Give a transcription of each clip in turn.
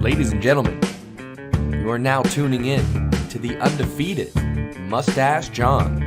Ladies and gentlemen, you are now tuning in to the undefeated Mustache John.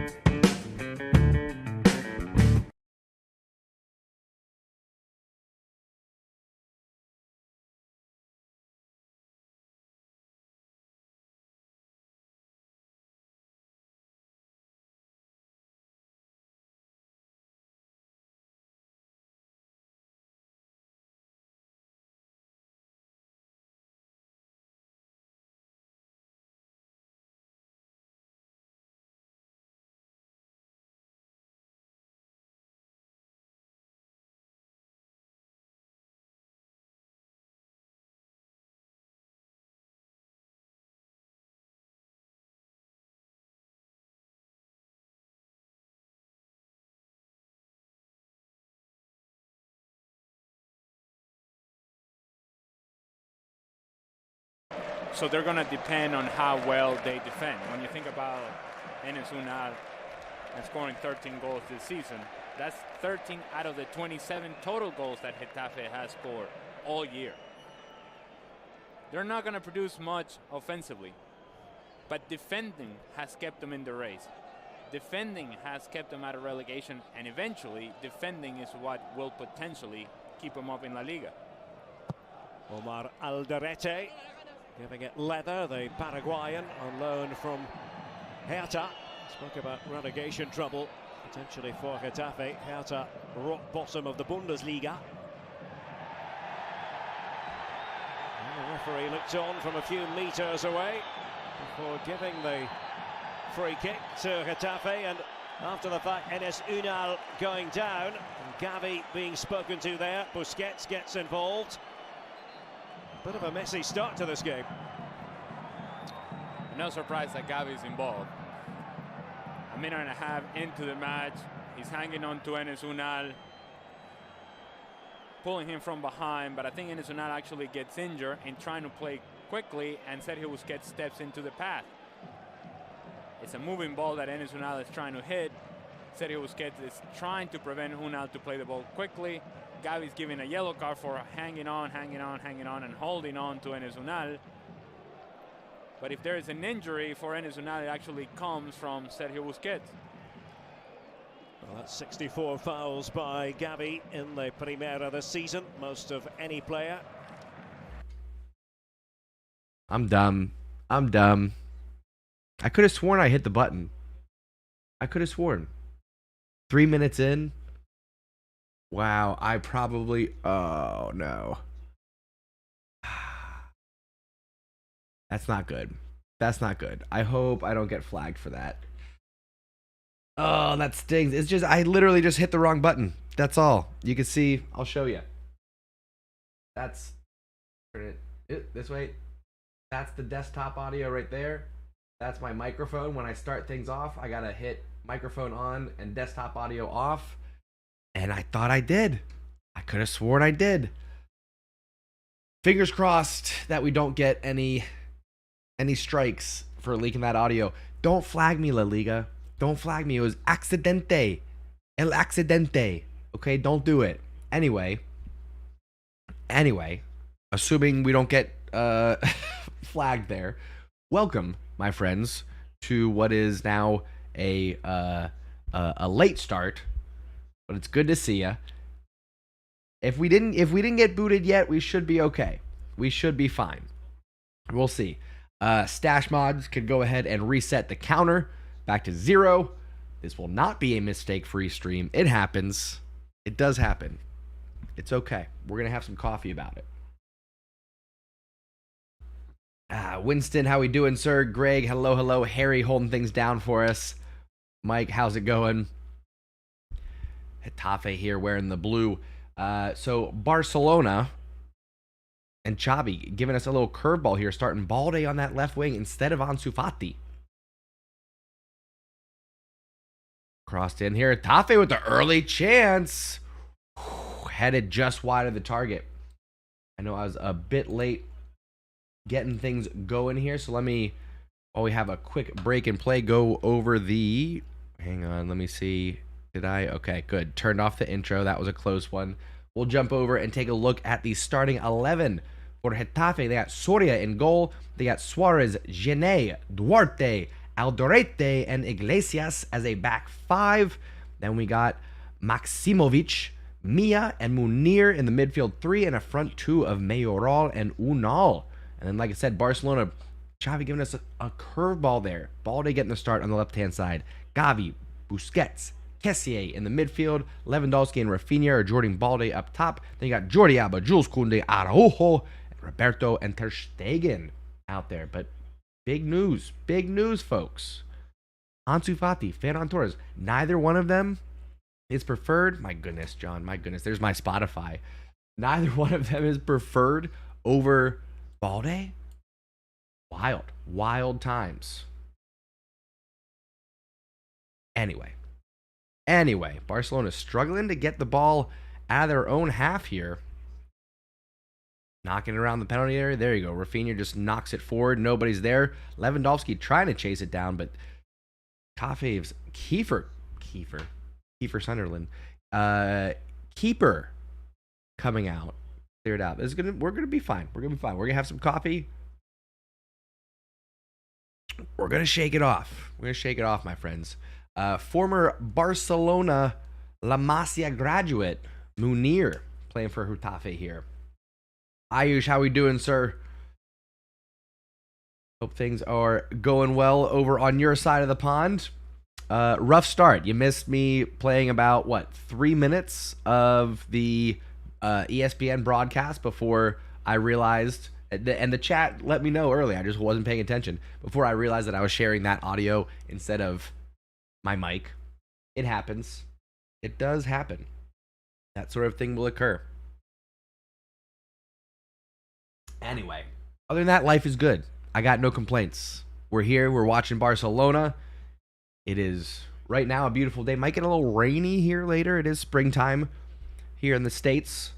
So they're going to depend on how well they defend. When you think about Enes Unal and scoring 13 goals this season, that's 13 out of the 27 total goals that Getafe has scored all year. They're not going to produce much offensively, but defending has kept them in the race. Defending has kept them out of relegation, and eventually defending is what will potentially keep them up in La Liga. Omar Alderete giving it leather, the Paraguayan on loan from Hertha. Spoke about relegation trouble potentially for Getafe. Hertha, rock bottom of the Bundesliga. And the referee looked on from a few meters away before giving the free kick to Getafe, and after the fact, Enes Unal going down, and Gavi being spoken to there. Busquets gets involved. Bit of a messy start to this game. No surprise that Gavi's involved. A minute and a half into the match, he's hanging on to Enes Unal, pulling him from behind, but I think Enes Unal actually gets injured in trying to play quickly, and Sergio Busquets steps into the path. It's a moving ball that Enes Unal is trying to hit. Sergio Busquets is trying to prevent Unal to play the ball quickly. Gavi's giving a yellow card for hanging on, and holding on to Enes Unal. But if there is an injury for Enes Unal, it actually comes from Sergio Busquets. Well, that's 64 fouls by Gavi in the Primera this season, most of any player. I'm dumb. I could have sworn I hit the button. I could have sworn. 3 minutes in. Wow, I probably... Oh, no. That's not good. That's not good. I hope I don't get flagged for that. Oh, that stings. It's just... I literally just hit the wrong button. That's all. You can see... I'll show you. That's... Turn it this way. That's the desktop audio right there. That's my microphone. When I start things off, I gotta hit microphone on and desktop audio off. And I thought I did. I could have sworn I did. Fingers crossed that we don't get any strikes for leaking that audio. Don't flag me, La Liga. Don't flag me. It was accidente. El accidente. Okay, don't do it. Anyway, assuming we don't get flagged there, welcome, my friends, to what is now a late start. But it's good to see ya. If we didn't get booted yet, we should be okay. We should be fine. We'll see. Stash mods could go ahead and reset the counter back to 0. This will not be a mistake-free stream. It happens. It does happen. It's okay. We're gonna have some coffee about it. Winston, how we doing, sir? Greg, hello. Harry holding things down for us. Mike, how's it going? Getafe here wearing the blue. So Barcelona and Xavi giving us a little curveball here, starting Balde on that left wing instead of Ansu Fati. Crossed in here. Getafe with the early chance. Headed just wide of the target. I know I was a bit late getting things going here, so let me, while we have a quick break and play, go over the... Hang on, let me see. Did I? Okay, good. Turned off the intro. That was a close one. We'll jump over and take a look at the starting 11 For Getafe, they got Soria in goal. They got Suarez, Gené, Duarte, Aldorete, and Iglesias as a back five. Then we got Maximovic, Mia, and Munir in the midfield three, and a front two of Mayoral and Unal. And then, like I said, Barcelona, Xavi giving us a curveball there. Balde getting the start on the left-hand side. Gavi, Busquets, Kessié in the midfield. Lewandowski and Raphinha are Jordan Balde up top. Then you got Jordi Alba, Jules Koundé, Araujo, Roberto, and Ter Stegen out there. But big news, folks. Ansu Fati, Ferran Torres, neither one of them is preferred. My goodness, John, my goodness. There's my Spotify. Neither one of them is preferred over Balde. Wild times. Anyway, Barcelona's struggling to get the ball out of their own half here. Knocking it around the penalty area. There you go. Raphinha just knocks it forward. Nobody's there. Lewandowski trying to chase it down, but Getafe's Kiefer Sunderland. Keeper coming out. Cleared out. We're gonna be fine. We're gonna have some coffee. We're gonna shake it off. My friends. Former Barcelona La Masia graduate Munir playing for Getafe here. Ayush, how we doing, sir? Hope things are going well over on your side of the pond. Rough start. You missed me playing about 3 minutes of the ESPN broadcast before I realized, and the chat let me know early. I just wasn't paying attention before I realized that I was sharing that audio instead of my mic. It happens. It does happen. That sort of thing will occur. Anyway, other than that, life is good. I got no complaints. We're here. We're watching Barcelona. It is right now a beautiful day. Might get a little rainy here later. It is springtime here in the States,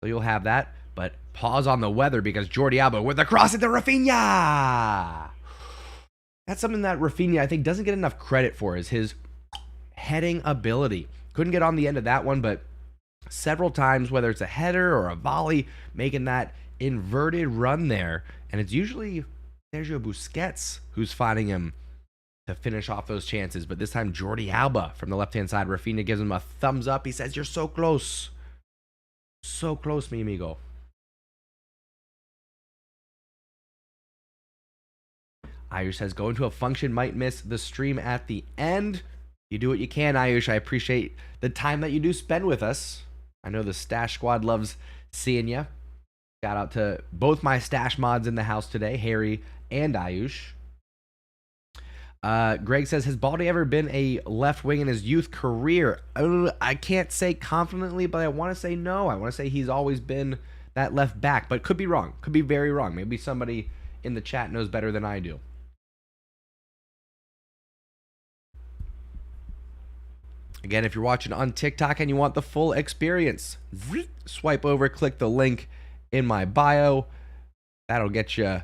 so you'll have that. But pause on the weather because Jordi Alba with the cross into Raphinha. That's something that Raphinha, I think, doesn't get enough credit for, is his heading ability. Couldn't get on the end of that one, but several times, whether it's a header or a volley, making that inverted run there. And it's usually Sergio Busquets who's finding him to finish off those chances. But this time, Jordi Alba from the left-hand side. Raphinha gives him a thumbs up. He says, "You're so close. So close, mi amigo." Ayush says, going to a function, might miss the stream at the end. You do what you can, Ayush. I appreciate the time that you do spend with us. I know the Stash Squad loves seeing you. Shout out to both my Stash mods in the house today, Harry and Ayush. Greg says, has Balde ever been a left wing in his youth career? I can't say confidently, but I want to say no. I want to say he's always been that left back, but could be wrong. Could be very wrong. Maybe somebody in the chat knows better than I do. Again, if you're watching on TikTok and you want the full experience, swipe over, click the link in my bio. That'll get you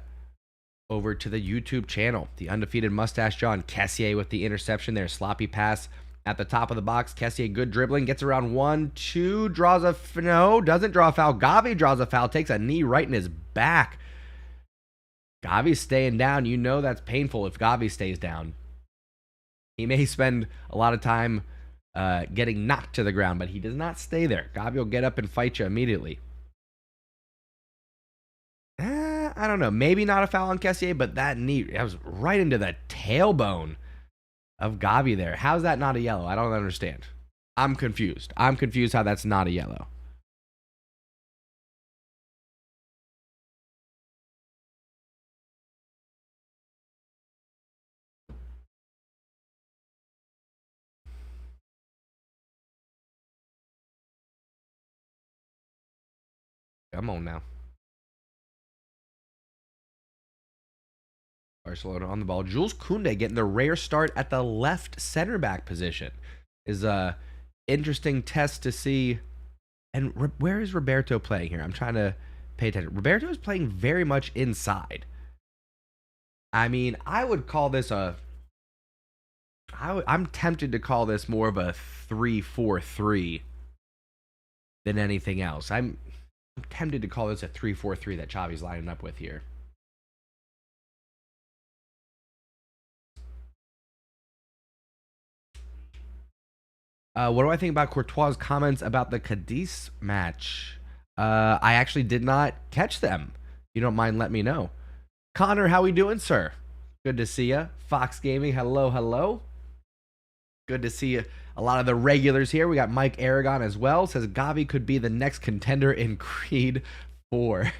over to the YouTube channel. The undefeated Mustache John. Kessié with the interception there. Sloppy pass at the top of the box. Kessié, good dribbling. Gets around 1-2. Draws a... No, doesn't draw a foul. Gavi draws a foul. Takes a knee right in his back. Gavi's staying down. You know that's painful if Gavi stays down. He may spend a lot of time getting knocked to the ground, but he does not stay there. Gavi will get up and fight you immediately. I don't know. Maybe not a foul on Kessié, but that knee, that was right into the tailbone of Gavi there. How's that not a yellow? I don't understand. I'm confused. I'm confused how that's not a yellow. Come on now. Barcelona on the ball. Jules Koundé getting the rare start at the left center back position is a interesting test to see. And where is Roberto playing here? I'm trying to pay attention. Roberto is playing very much inside. I mean, I would call this I'm tempted to call this more of a 3-4-3 than anything else. I'm tempted to call this a 3-4-3 that Xavi's lining up with here. What do I think about Courtois' comments about the Cadiz match? I actually did not catch them. You don't mind letting me know. Connor, how we doing, sir? Good to see you. Fox Gaming, hello, hello. Good to see you. A lot of the regulars here. We got Mike Aragon as well. Says Gavi could be the next contender in Creed 4.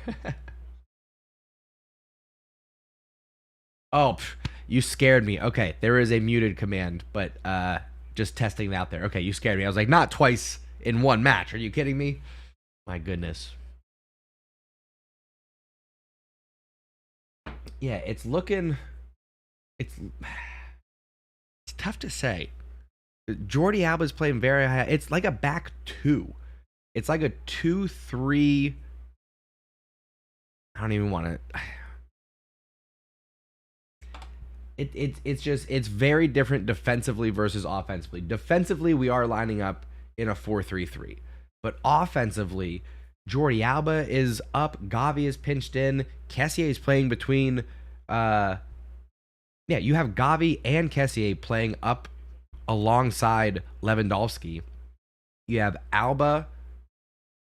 Oh, you scared me. Okay, there is a muted command, but just testing it out there. Okay, you scared me. I was like, not twice in one match. Are you kidding me? My goodness. Yeah, it's looking... It's tough to say. Jordi Alba's playing very high. It's like a back two. It's like a 2-3. I don't even want to... It's very different defensively versus offensively. Defensively, we are lining up in a 4-3-3. But offensively, Jordi Alba is up. Gavi is pinched in. Kessié is playing between... yeah, you have Gavi and Kessié playing up alongside Lewandowski. You have Alba,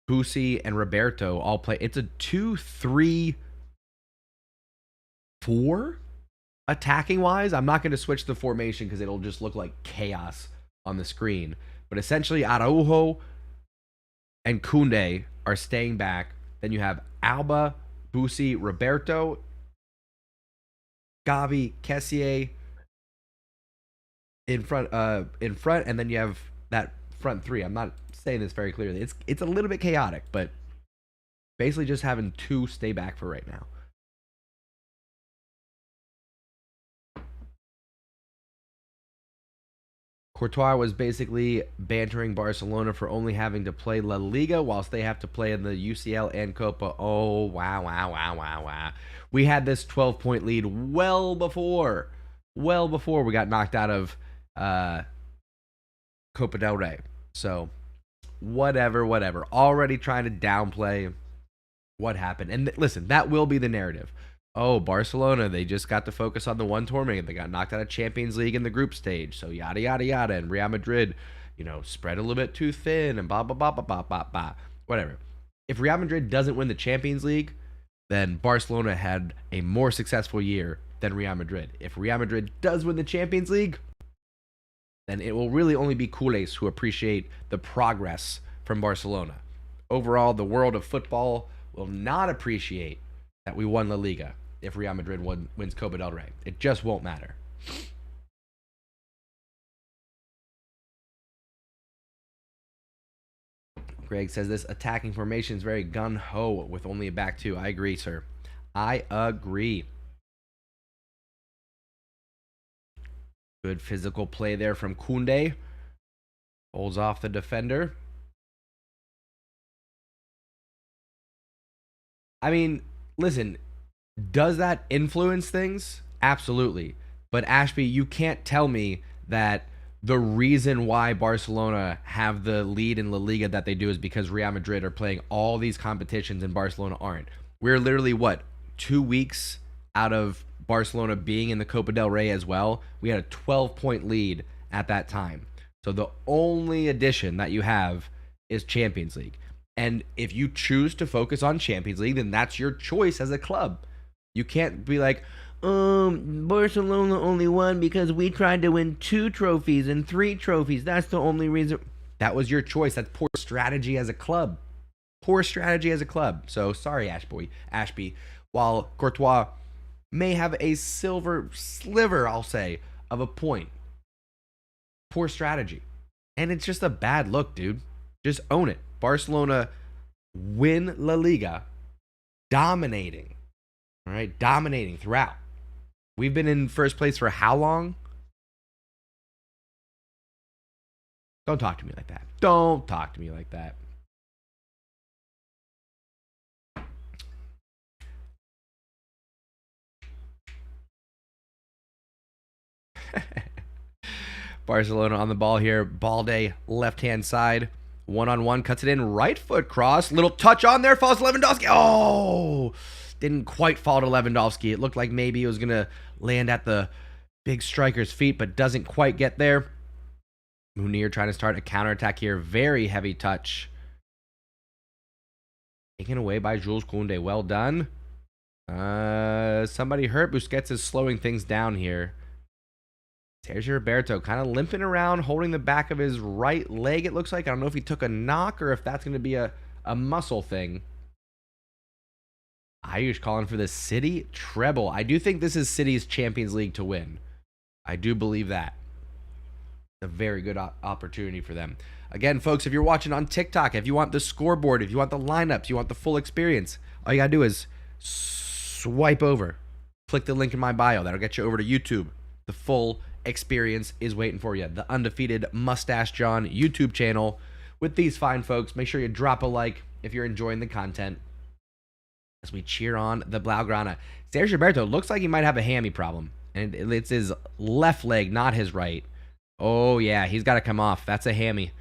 Busi, and Roberto all play. It's a 2-3-4 attacking wise. I'm not going to switch the formation because it'll just look like chaos on the screen. But essentially, Araujo and Koundé are staying back. Then you have Alba, Busi, Roberto, Gavi, Kessié in front, and then you have that front three. I'm not saying this very clearly. It's a little bit chaotic, but basically just having two stay back for right now. Courtois was basically bantering Barcelona for only having to play La Liga whilst they have to play in the UCL and Copa. Oh, wow. We had this 12-point lead well before we got knocked out of Copa del Rey. So, whatever. Already trying to downplay what happened. And listen, that will be the narrative. Oh, Barcelona, they just got to focus on the one tournament. They got knocked out of Champions League in the group stage. So yada, yada, yada. And Real Madrid, spread a little bit too thin and blah, blah, blah, blah, blah, blah, blah. Whatever. If Real Madrid doesn't win the Champions League, then Barcelona had a more successful year than Real Madrid. If Real Madrid does win the Champions League, then it will really only be culés who appreciate the progress from Barcelona. Overall, the world of football will not appreciate that we won La Liga if Real Madrid wins Copa del Rey. It just won't matter. Greg says this attacking formation is very gun-ho with only a back two. I agree, sir. I agree. Good physical play there from Koundé. Holds off the defender. I mean, listen, does that influence things? Absolutely. But Ashby, you can't tell me that the reason why Barcelona have the lead in La Liga that they do is because Real Madrid are playing all these competitions and Barcelona aren't. We're literally, 2 weeks out of Barcelona being in the Copa del Rey as well. We had a 12-point lead at that time. So the only addition that you have is Champions League. And if you choose to focus on Champions League, then that's your choice as a club. You can't be like, Barcelona only won because we tried to win 2 trophies and 3 trophies. That's the only reason. That was your choice. That's poor strategy as a club. Poor strategy as a club. So sorry, Ashby. While Courtois may have a silver sliver, I'll say, of a point. Poor strategy. And it's just a bad look, dude. Just own it. Barcelona win La Liga, dominating. All right, dominating throughout. We've been in first place for how long? Don't talk to me like that. Don't talk to me like that. Barcelona on the ball here. Balde, left-hand side. One-on-one, cuts it in, right foot cross. Little touch on there, falls to Lewandowski. Oh, didn't quite fall to Lewandowski. It looked like maybe it was going to land at the big striker's feet, but doesn't quite get there. Munir trying to start a counterattack here. Very heavy touch. Taken away by Jules Koundé. Well done. Somebody hurt. Busquets is slowing things down here. Sergio Roberto kind of limping around, holding the back of his right leg, it looks like. I don't know if he took a knock or if that's going to be a muscle thing. Ayush calling for the City treble. I do think this is City's Champions League to win. I do believe that. A very good opportunity for them. Again, folks, if you're watching on TikTok, if you want the scoreboard, if you want the lineups, you want the full experience, all you got to do is swipe over. Click the link in my bio. That'll get you over to YouTube. The full experience is waiting for you. The Undefeated Mustache John YouTube channel with these fine folks. Make sure you drop a like if you're enjoying the content as we cheer on the Blaugrana. Sergio Roberto looks like he might have a hammy problem, and it's his left leg, not his right. Oh, yeah, he's got to come off. That's a hammy.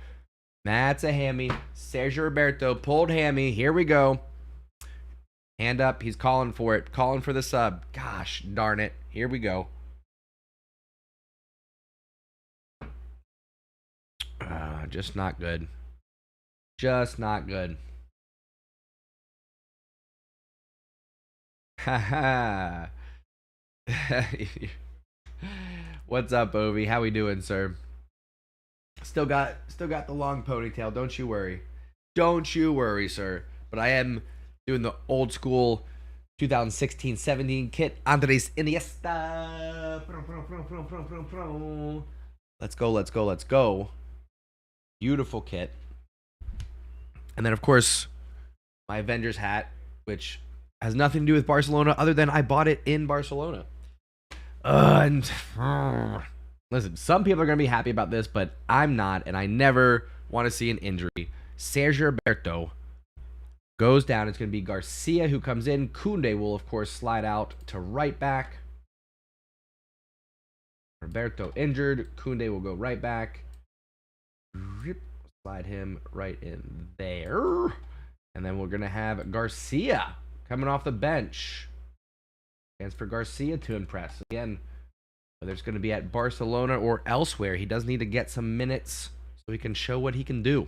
That's a hammy. Sergio Roberto pulled hammy. Here we go. Hand up. He's calling for it. Calling for the sub. Gosh darn it. Here we go. Just not good. Just not good. Haha. What's up, Ovi? How we doing, sir? Still got the long ponytail. Don't you worry. Don't you worry, sir. But I am doing the old school 2016-17 kit. Andres Iniesta. Let's go, let's go, let's go. Beautiful kit. And then, of course, my Avengers hat, which has nothing to do with Barcelona other than I bought it in Barcelona. Listen, some people are going to be happy about this, but I'm not, and I never want to see an injury. Sergio Roberto goes down. It's going to be Garcia who comes in. Koundé will, of course, slide out to right back. Roberto injured. Koundé will go right back. Slide him right in there. And then we're going to have Garcia coming off the bench. Chance for Garcia to impress. Again, whether it's going to be at Barcelona or elsewhere, he does need to get some minutes so he can show what he can do.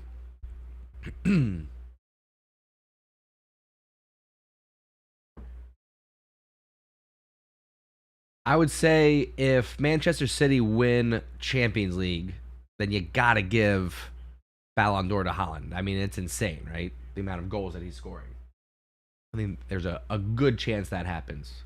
I would say if Manchester City win Champions League, then you got to give Ballon d'Or to Haaland. I mean, it's insane, right? The amount of goals that he's scoring. I think there's a good chance that happens.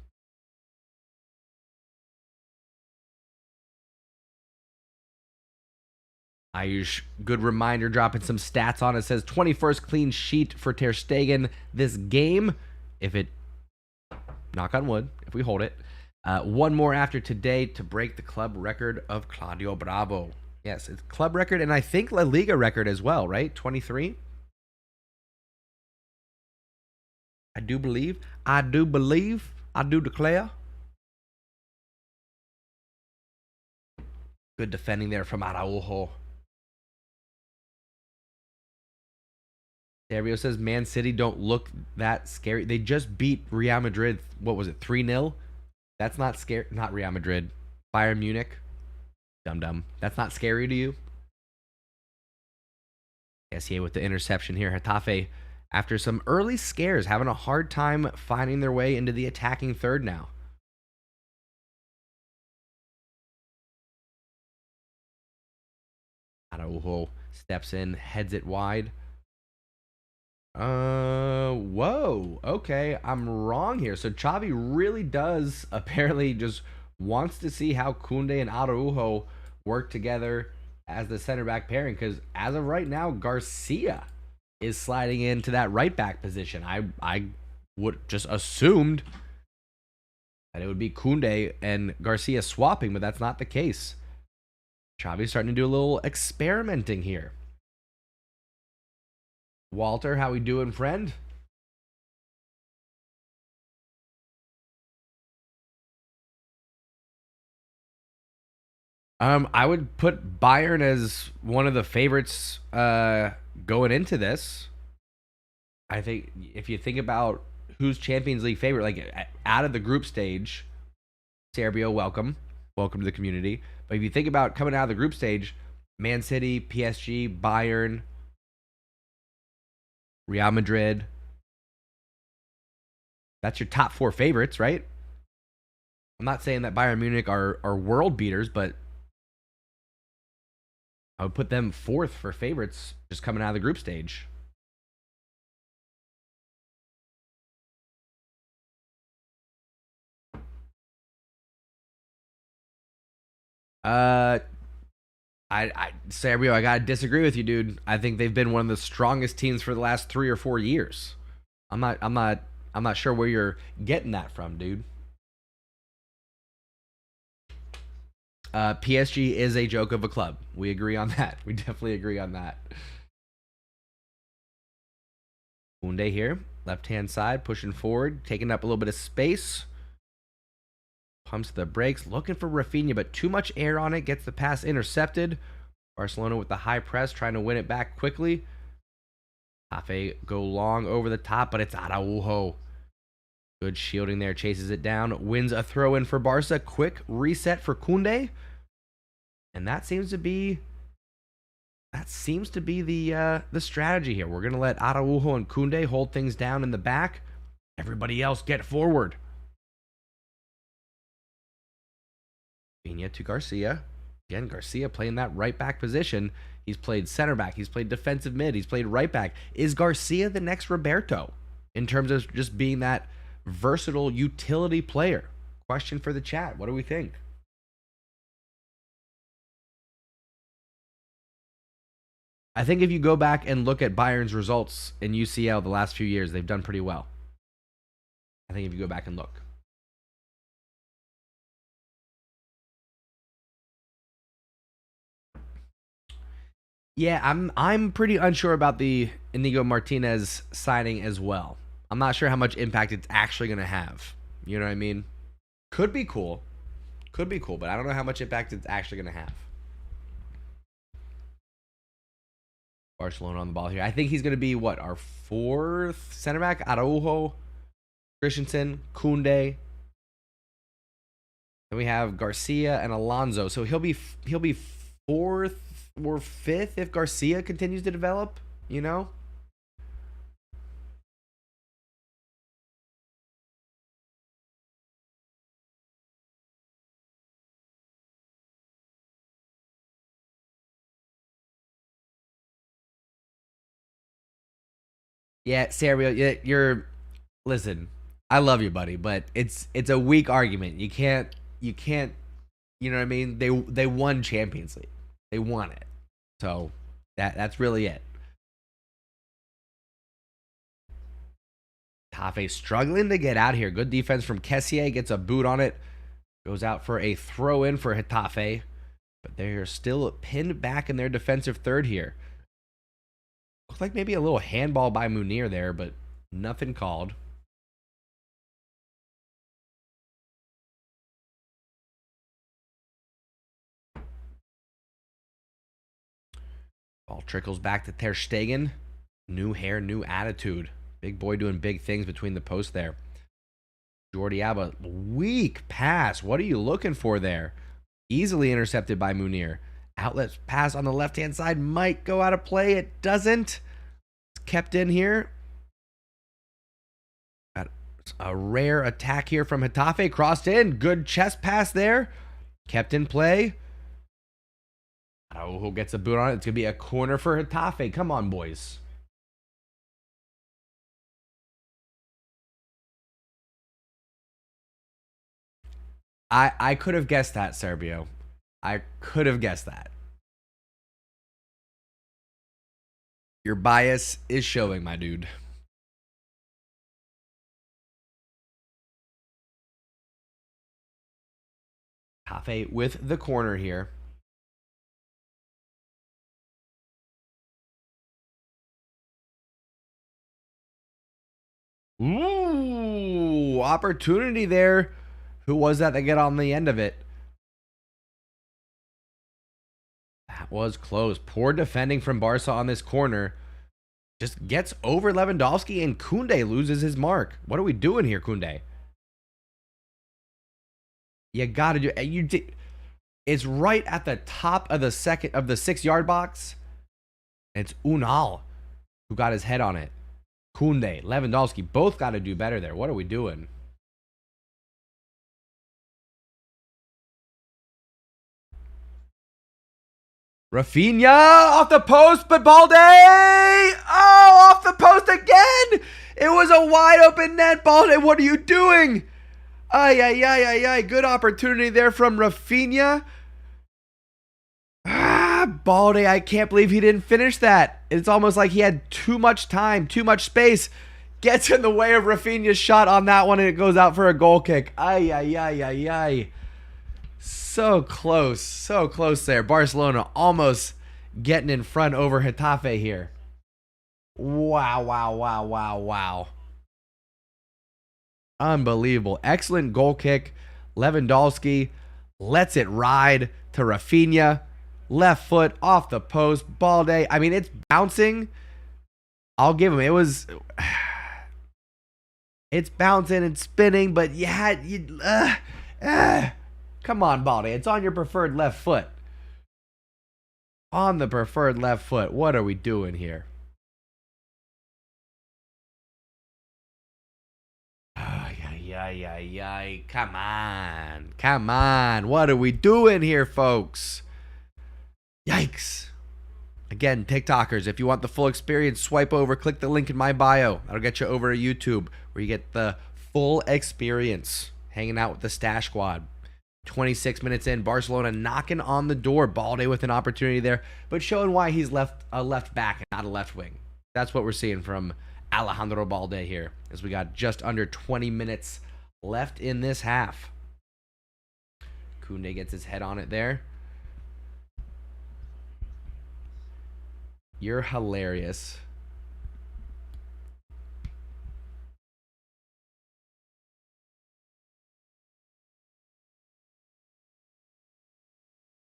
Ayush, good reminder, dropping some stats on it. Says 21st clean sheet for Ter Stegen this game. If it, knock on wood, if we hold it. One more after today to break the club record of Claudio Bravo. Yes, it's club record, and I think La Liga record as well, right? 23? I do believe. I do declare. Good defending there from Araujo. Dario says Man City don't look that scary. They just beat Real Madrid. What was it, 3-0? That's not scary. Not Real Madrid. Bayern Munich. Dum-dum. That's not scary to you? SCA with the interception here. Getafe, after some early scares, having a hard time finding their way into the attacking third now. Araujo steps in, heads it wide. Whoa. Okay, I'm wrong here. So Xavi really does apparently just wants to see how Koundé and Araujo work together as the center back pairing, because as of right now, Garcia is sliding into that right back position. I would just assumed that it would be Koundé and Garcia swapping, but that's not the case. Xavi's starting to do a little experimenting here. Walter, how we doing, friend? I would put Bayern as one of the favorites going into this. I think if you think about who's Champions League favorite, like out of the group stage, Serbia, welcome to the community. But if you think about coming out of the group stage, Man City, PSG, Bayern, Real Madrid, that's your top 4 favorites, right? I'm not saying that Bayern Munich are world beaters, but I would put them 4th for favorites just coming out of the group stage. Serbia, I gotta disagree with you, dude. I think they've been one of the strongest teams for the last 3 or 4 years. I'm not sure where you're getting that from, dude. PSG is a joke of a club. We agree on that. We definitely agree on that. Koundé here, left-hand side, pushing forward, taking up a little bit of space. Pumps the brakes, looking for Raphinha, but too much air on it. Gets the pass intercepted. Barcelona with the high press, trying to win it back quickly. Getafe go long over the top, but it's Araujo. Good shielding there, chases it down, wins a throw in for Barca. Quick reset for Koundé, and that seems to be the strategy here. We're gonna let Araujo and Koundé hold things down in the back. Everybody else get forward. Raphinha to Garcia. Again, Garcia playing that right back position. He's played center back. He's played defensive mid. He's played right back. Is Garcia the next Roberto in terms of just being that versatile utility player? Question for the chat. What do we think? I think if you go back and look at Bayern's results in UCL the last few years, they've done pretty well. I think if you go back and look. Yeah, I'm pretty unsure about the Inigo Martinez signing as well. I'm not sure how much impact it's actually going to have. You know what I mean? Could be cool, but I don't know how much impact it's actually going to have. Barcelona on the ball here. I think he's going to be what, our 4th center back? Araujo, Christensen, Koundé. Then we have Garcia and Alonso. So he'll be 4th or 5th if Garcia continues to develop, you know? Yeah, Serbia, listen, I love you, buddy, but it's a weak argument. You can't you know what I mean? They won Champions League. They won it. So that's really it. Getafe struggling to get out here. Good defense from Kessié. Gets a boot on it. Goes out for a throw in for Getafe. But they're still pinned back in their defensive third here. Looks like maybe a little handball by Munir there, but nothing called. Ball trickles back to Ter Stegen. New hair, new attitude. Big boy doing big things between the posts there. Jordi Alba, weak pass. What are you looking for there? Easily intercepted by Munir. Outlet pass on the left-hand side might go out of play. It doesn't. It's kept in here. Got a rare attack here from Getafe. Crossed in. Good chest pass there. Kept in play. Araujo gets a boot on it. It's going to be a corner for Getafe. Come on, boys. I could have guessed that, Serbio. I could have guessed that. Your bias is showing, my dude. Getafe with the corner here. Ooh, opportunity there. Who was that got on the end of it? was close. Poor defending from Barca on this corner. Just gets over Lewandowski, and Koundé loses his mark. What are we doing here, Koundé? You gotta do. It's right at the top of the 6-yard box. It's Unal who got his head on it. Koundé, Lewandowski, both got to do better there. What are we doing? Raphinha off the post, but Balde! Oh, off the post again! It was a wide open net, Balde. What are you doing? Ay, ay, ay, ay, ay. Good opportunity there from Raphinha. Balde, I can't believe he didn't finish that. It's almost like he had too much time, too much space. Gets in the way of Raphinha's shot on that one, and it goes out for a goal kick. Ay, ay, ay, ay, ay. So close there. Barcelona almost getting in front over Getafe here. Wow, wow, wow, wow, wow. Unbelievable. Excellent goal kick. Lewandowski lets it ride to Raphinha. Left foot off the post. Balde. I mean, it's bouncing. I'll give him. It was... It's bouncing and spinning, but come on, Balde. It's on your preferred left foot. On the preferred left foot. What are we doing here? Come on. Come on. What are we doing here, folks? Yikes. Again, TikTokers, if you want the full experience, swipe over, click the link in my bio. That'll get you over to YouTube, where you get the full experience. Hanging out with the Stash Squad. 26 minutes in, Barcelona knocking on the door. Balde with an opportunity there, but showing why he's a left back and not a left wing. That's what we're seeing from Alejandro Balde here, as we got just under 20 minutes left in this half. Koundé gets his head on it there. You're hilarious.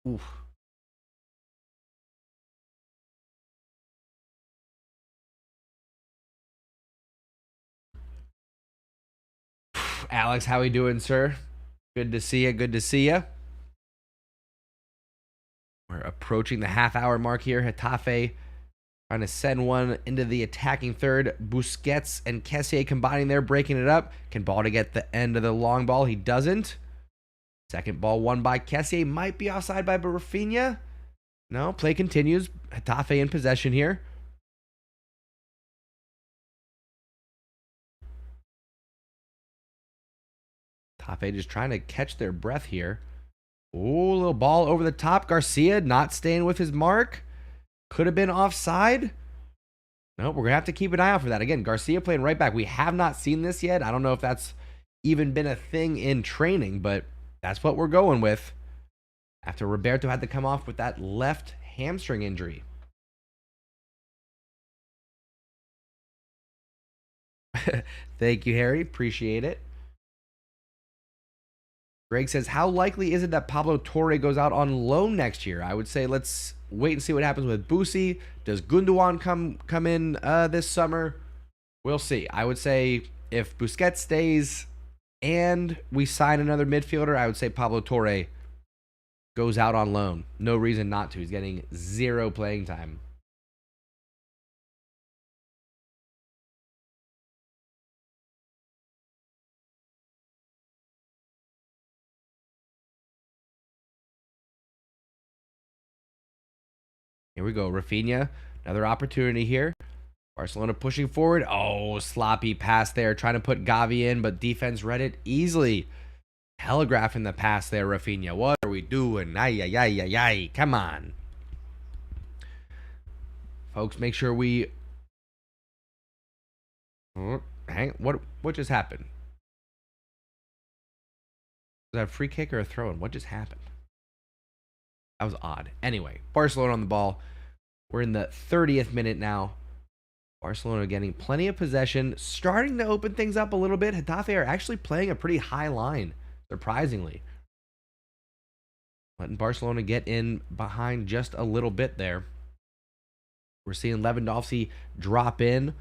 Oof. Alex, how we doing, sir? Good to see you. Good to see you. We're approaching the half-hour mark here. Getafe trying to send one into the attacking third. Busquets and Kessié combining there, breaking it up. Can Balde get the end of the long ball? He doesn't. Second ball won by Kessié. Might be offside by Raphinha. No, play continues. Getafe in possession here. Getafe just trying to catch their breath here. Ooh, little ball over the top. Garcia not staying with his mark. Could have been offside. Nope, we're going to have to keep an eye out for that. Again, Garcia playing right back. We have not seen this yet. I don't know if that's even been a thing in training, but that's what we're going with. After Roberto had to come off with that left hamstring injury. Thank you, Harry. Appreciate it. Greg says, how likely is it that Pablo Torre goes out on loan next year? I would say let's wait and see what happens with Busi. Does Gundogan come in this summer? We'll see. I would say if Busquets stays and we sign another midfielder, I would say Pablo Torre goes out on loan. No reason not to. He's getting 0 playing time. Here we go. Raphinha, another opportunity here. Barcelona pushing forward. Oh, sloppy pass there. Trying to put Gavi in, but defense read it easily. Telegraphing the pass there, Raphinha. What are we doing? Ay, ay, ay, ay, ay. Come on. Folks, make sure we... What just happened? Was that a free kick or a throw-in? What just happened? That was odd. Anyway, Barcelona on the ball. We're in the 30th minute now. Barcelona getting plenty of possession, starting to open things up a little bit. Getafe are actually playing a pretty high line, surprisingly. letting Barcelona get in behind just a little bit there. We're seeing Lewandowski drop in.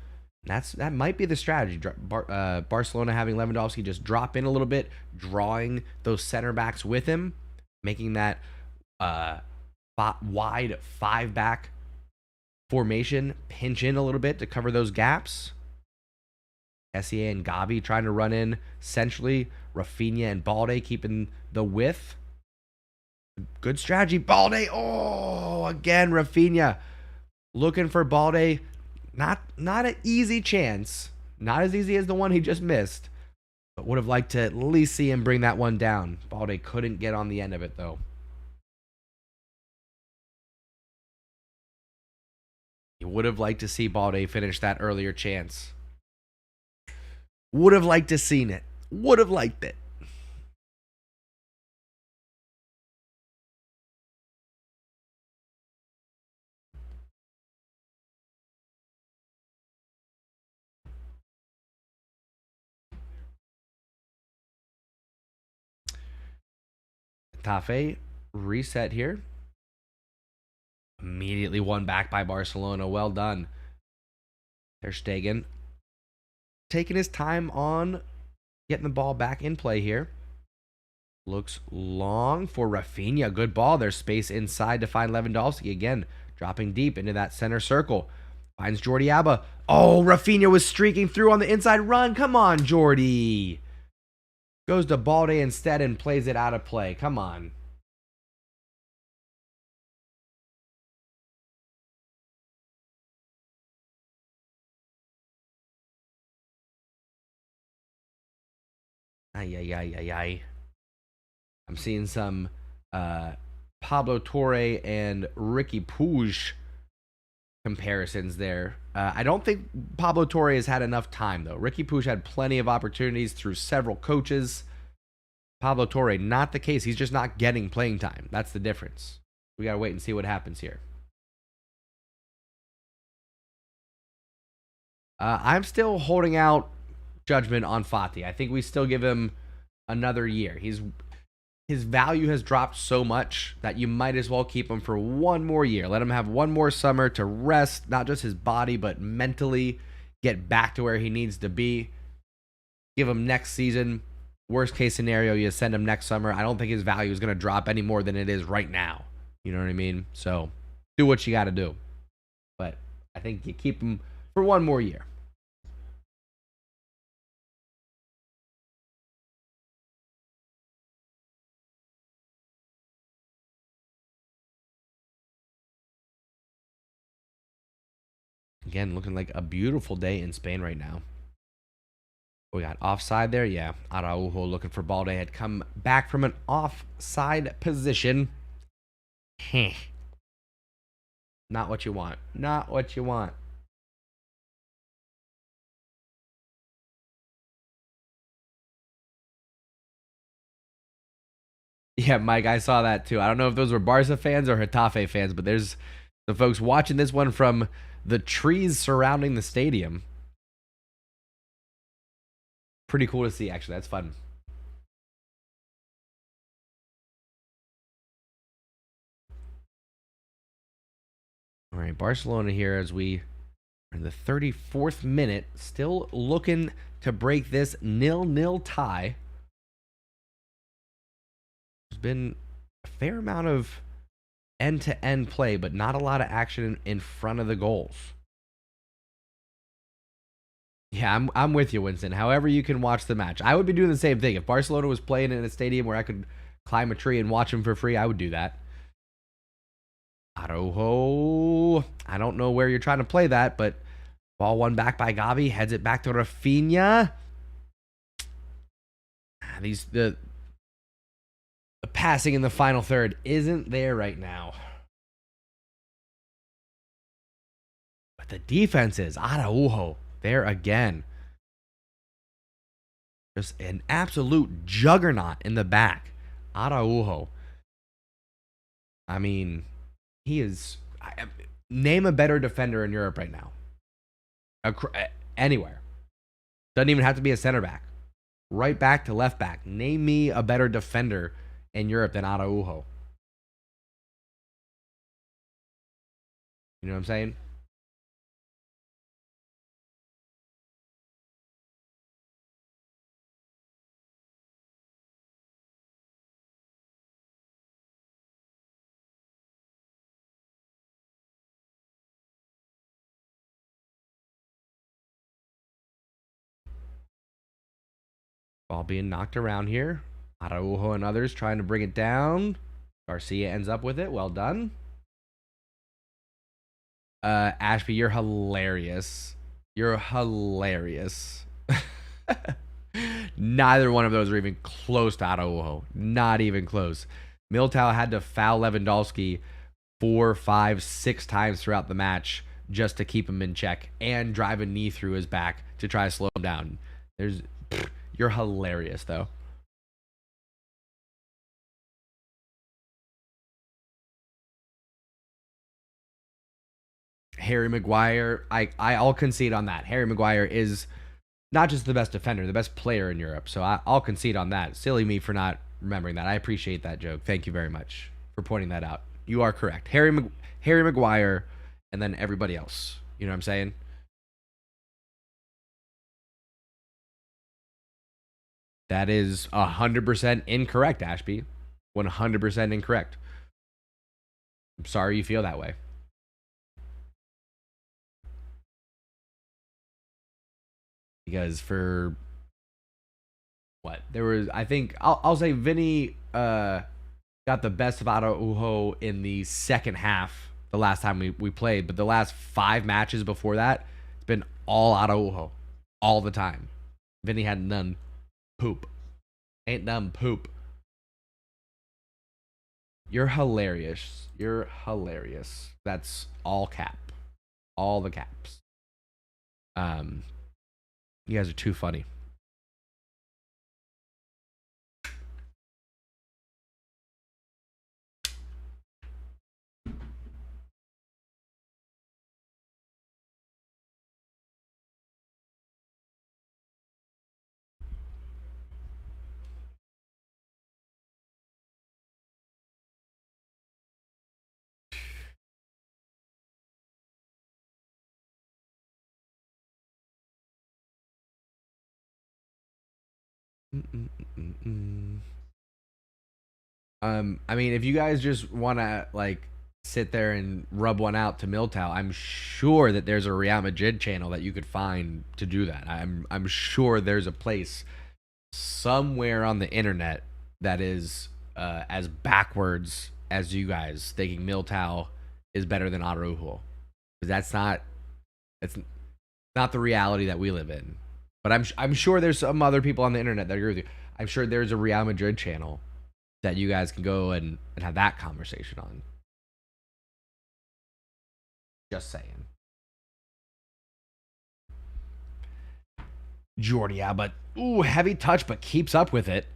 That might be the strategy. Barcelona having Lewandowski just drop in a little bit, drawing those center backs with him, making that wide 5-back formation, pinch in a little bit to cover those gaps. SEA and Gavi trying to run in centrally. Raphinha and Balde keeping the width. Good strategy. Balde. Oh, again, Raphinha looking for Balde. Not an easy chance. Not as easy as the one he just missed. But would have liked to at least see him bring that one down. Balde couldn't get on the end of it, though. You would have liked to see Balde finish that earlier chance. Would have liked to seen it. Would have liked it. Getafe reset here. Immediately won back by Barcelona. Well done. Ter Stegen taking his time on getting the ball back in play here. Looks long for Raphinha. Good ball. There's space inside to find Lewandowski. Again, dropping deep into that center circle. Finds Jordi Alba. Oh, Raphinha was streaking through on the inside run. Come on, Jordi. Goes to Balde instead and plays it out of play. Come on. Ay. I'm seeing some Pablo Torre and Ricky Puig comparisons there. I don't think Pablo Torre has had enough time, though. Ricky Puig had plenty of opportunities through several coaches. Pablo Torre, not the case. He's just not getting playing time. That's the difference. We got to wait and see what happens here. I'm still holding out judgment on Fati. I think we still give him another year. His value has dropped so much that you might as well keep him for one more year. Let him have one more summer to rest, not just his body, but mentally get back to where he needs to be. Give him next season. Worst case scenario, you send him next summer. I don't think his value is going to drop any more than it is right now. You know what I mean? So do what you got to do. But I think you keep him for one more year. Again, looking like a beautiful day in Spain right now. We got offside there. Yeah, Araujo looking for Balde. Had come back from an offside position. Not what you want. Not what you want. Yeah, Mike, I saw that too. I don't know if those were Barca fans or Getafe fans, but there's the folks watching this one from the trees surrounding the stadium. Pretty cool to see, actually. That's fun. All right, Barcelona here as we are in the 34th minute. Still looking to break this 0-0 tie. There's been a fair amount of end-to-end play, but not a lot of action in front of the goals. Yeah, I'm with you, Winston. However you can watch the match. I would be doing the same thing. If Barcelona was playing in a stadium where I could climb a tree and watch them for free, I would do that. Araujo. I don't know where you're trying to play that, but ball won back by Gavi. Heads it back to Raphinha. The passing in the final third isn't there right now. But the defense is Araujo there again. Just an absolute juggernaut in the back. Araujo. I mean, he is... name a better defender in Europe right now. Anywhere. Doesn't even have to be a center back. Right back to left back. Name me a better defender in Europe than Araujo. You know what I'm saying? Ball being knocked around here. Araujo and others trying to bring it down. Garcia ends up with it. Well done. Ashby, you're hilarious. You're hilarious. Neither one of those are even close to Araujo. Not even close. Militao had to foul Lewandowski 4, 5, 6 times throughout the match just to keep him in check and drive a knee through his back to try to slow him down. You're hilarious, though. Harry Maguire, I'll concede on that. Harry Maguire is not just the best defender, the best player in Europe. So I'll concede on that. Silly me for not remembering that. I appreciate that joke. Thank you very much for pointing that out. You are correct. Harry Maguire, and then everybody else. You know what I'm saying? That is 100% incorrect, Ashby. 100% incorrect. I'm sorry you feel that way. Because for what there was, I think I'll say Vinny got the best of Araujo in the second half the last time we played, but the last 5 matches before that, it's been all Araujo all the time. Vinny had none. Poop. Ain't none poop. You're hilarious. You're hilarious. That's all cap. All the caps. You guys are too funny. I mean, if you guys just want to like sit there and rub one out to Militao, I'm sure that there's a Real Madrid channel that you could find to do that. I'm sure there's a place somewhere on the internet that is as backwards as you guys thinking Militao is better than Araujo. Because that's not the reality that we live in. But I'm sure there's some other people on the internet that agree with you. I'm sure there's a Real Madrid channel that you guys can go and have that conversation on. Just saying. Jordi Alba, heavy touch, but keeps up with it.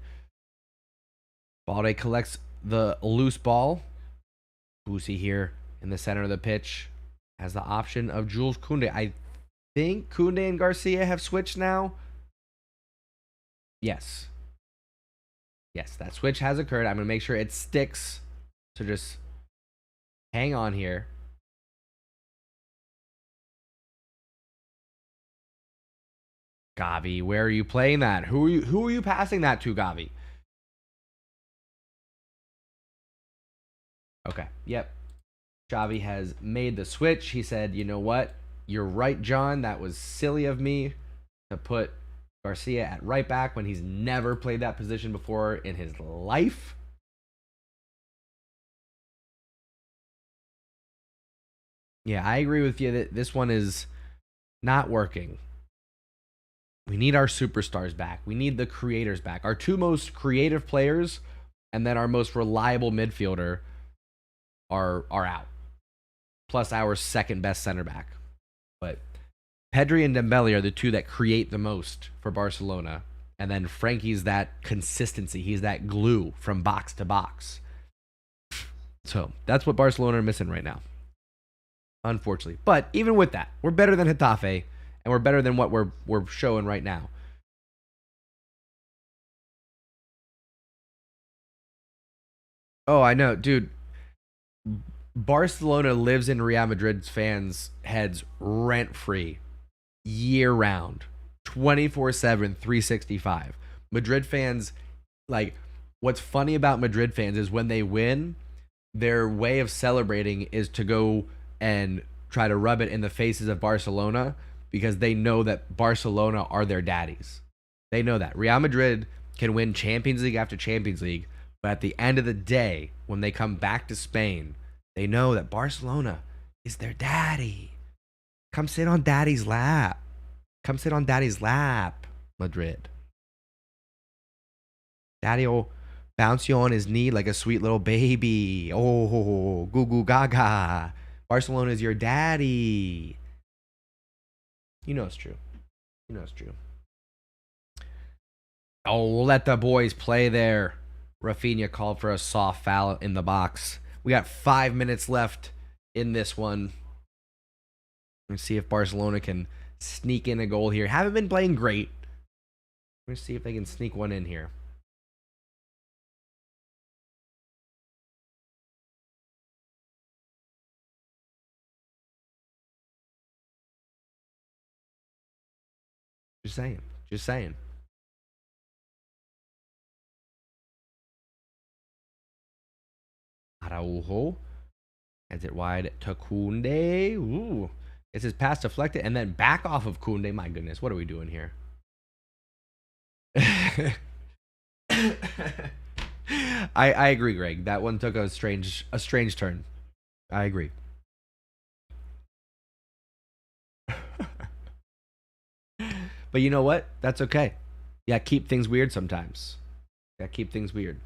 Balde collects the loose ball. Busi here in the center of the pitch has the option of Jules Koundé. I think Koundé and Garcia have switched now. Yes. Yes, that switch has occurred. I'm going to make sure it sticks. So just hang on here. Gavi, where are you playing that? Who are you passing that to, Gavi? Okay. Yep. Xavi has made the switch. He said, "You know what? You're right, John. That was silly of me to put Garcia at right back when he's never played that position before in his life." Yeah, I agree with you that this one is not working. We need our superstars back. We need the creators back. Our 2 most creative players and then our most reliable midfielder are out. Plus our second best center back. But Pedri and Dembele are the 2 that create the most for Barcelona. And then Frankie's that consistency. He's that glue from box to box. So that's what Barcelona are missing right now. Unfortunately. But even with that, we're better than Getafe. And we're better than what we're showing right now. Oh, I know, dude. Barcelona lives in Real Madrid's fans' heads rent free, year round, 24/7, 365. Madrid fans, like, what's funny about Madrid fans is when they win, their way of celebrating is to go and try to rub it in the faces of Barcelona because they know that Barcelona are their daddies. They know that. Real Madrid can win Champions League after Champions League, but at the end of the day, when they come back to Spain, they know that Barcelona is their daddy. Come sit on daddy's lap. Come sit on daddy's lap, Madrid. Daddy will bounce you on his knee like a sweet little baby. Oh, goo goo gaga. Barcelona is your daddy. You know it's true. You know it's true. Oh, we'll let the boys play there. Raphinha called for a soft foul in the box. We got 5 minutes left in this one. Let's see if Barcelona can sneak in a goal here. Haven't been playing great. Let's see if they can sneak one in here. Just saying. Just saying. Araujo. Heads it wide to Koundé. Ooh. It's his pass deflected and then back off of Koundé. My goodness, what are we doing here? I agree, Greg. That one took a strange turn. I agree. But you know what? That's okay. Yeah, keep things weird sometimes. Yeah, keep things weird.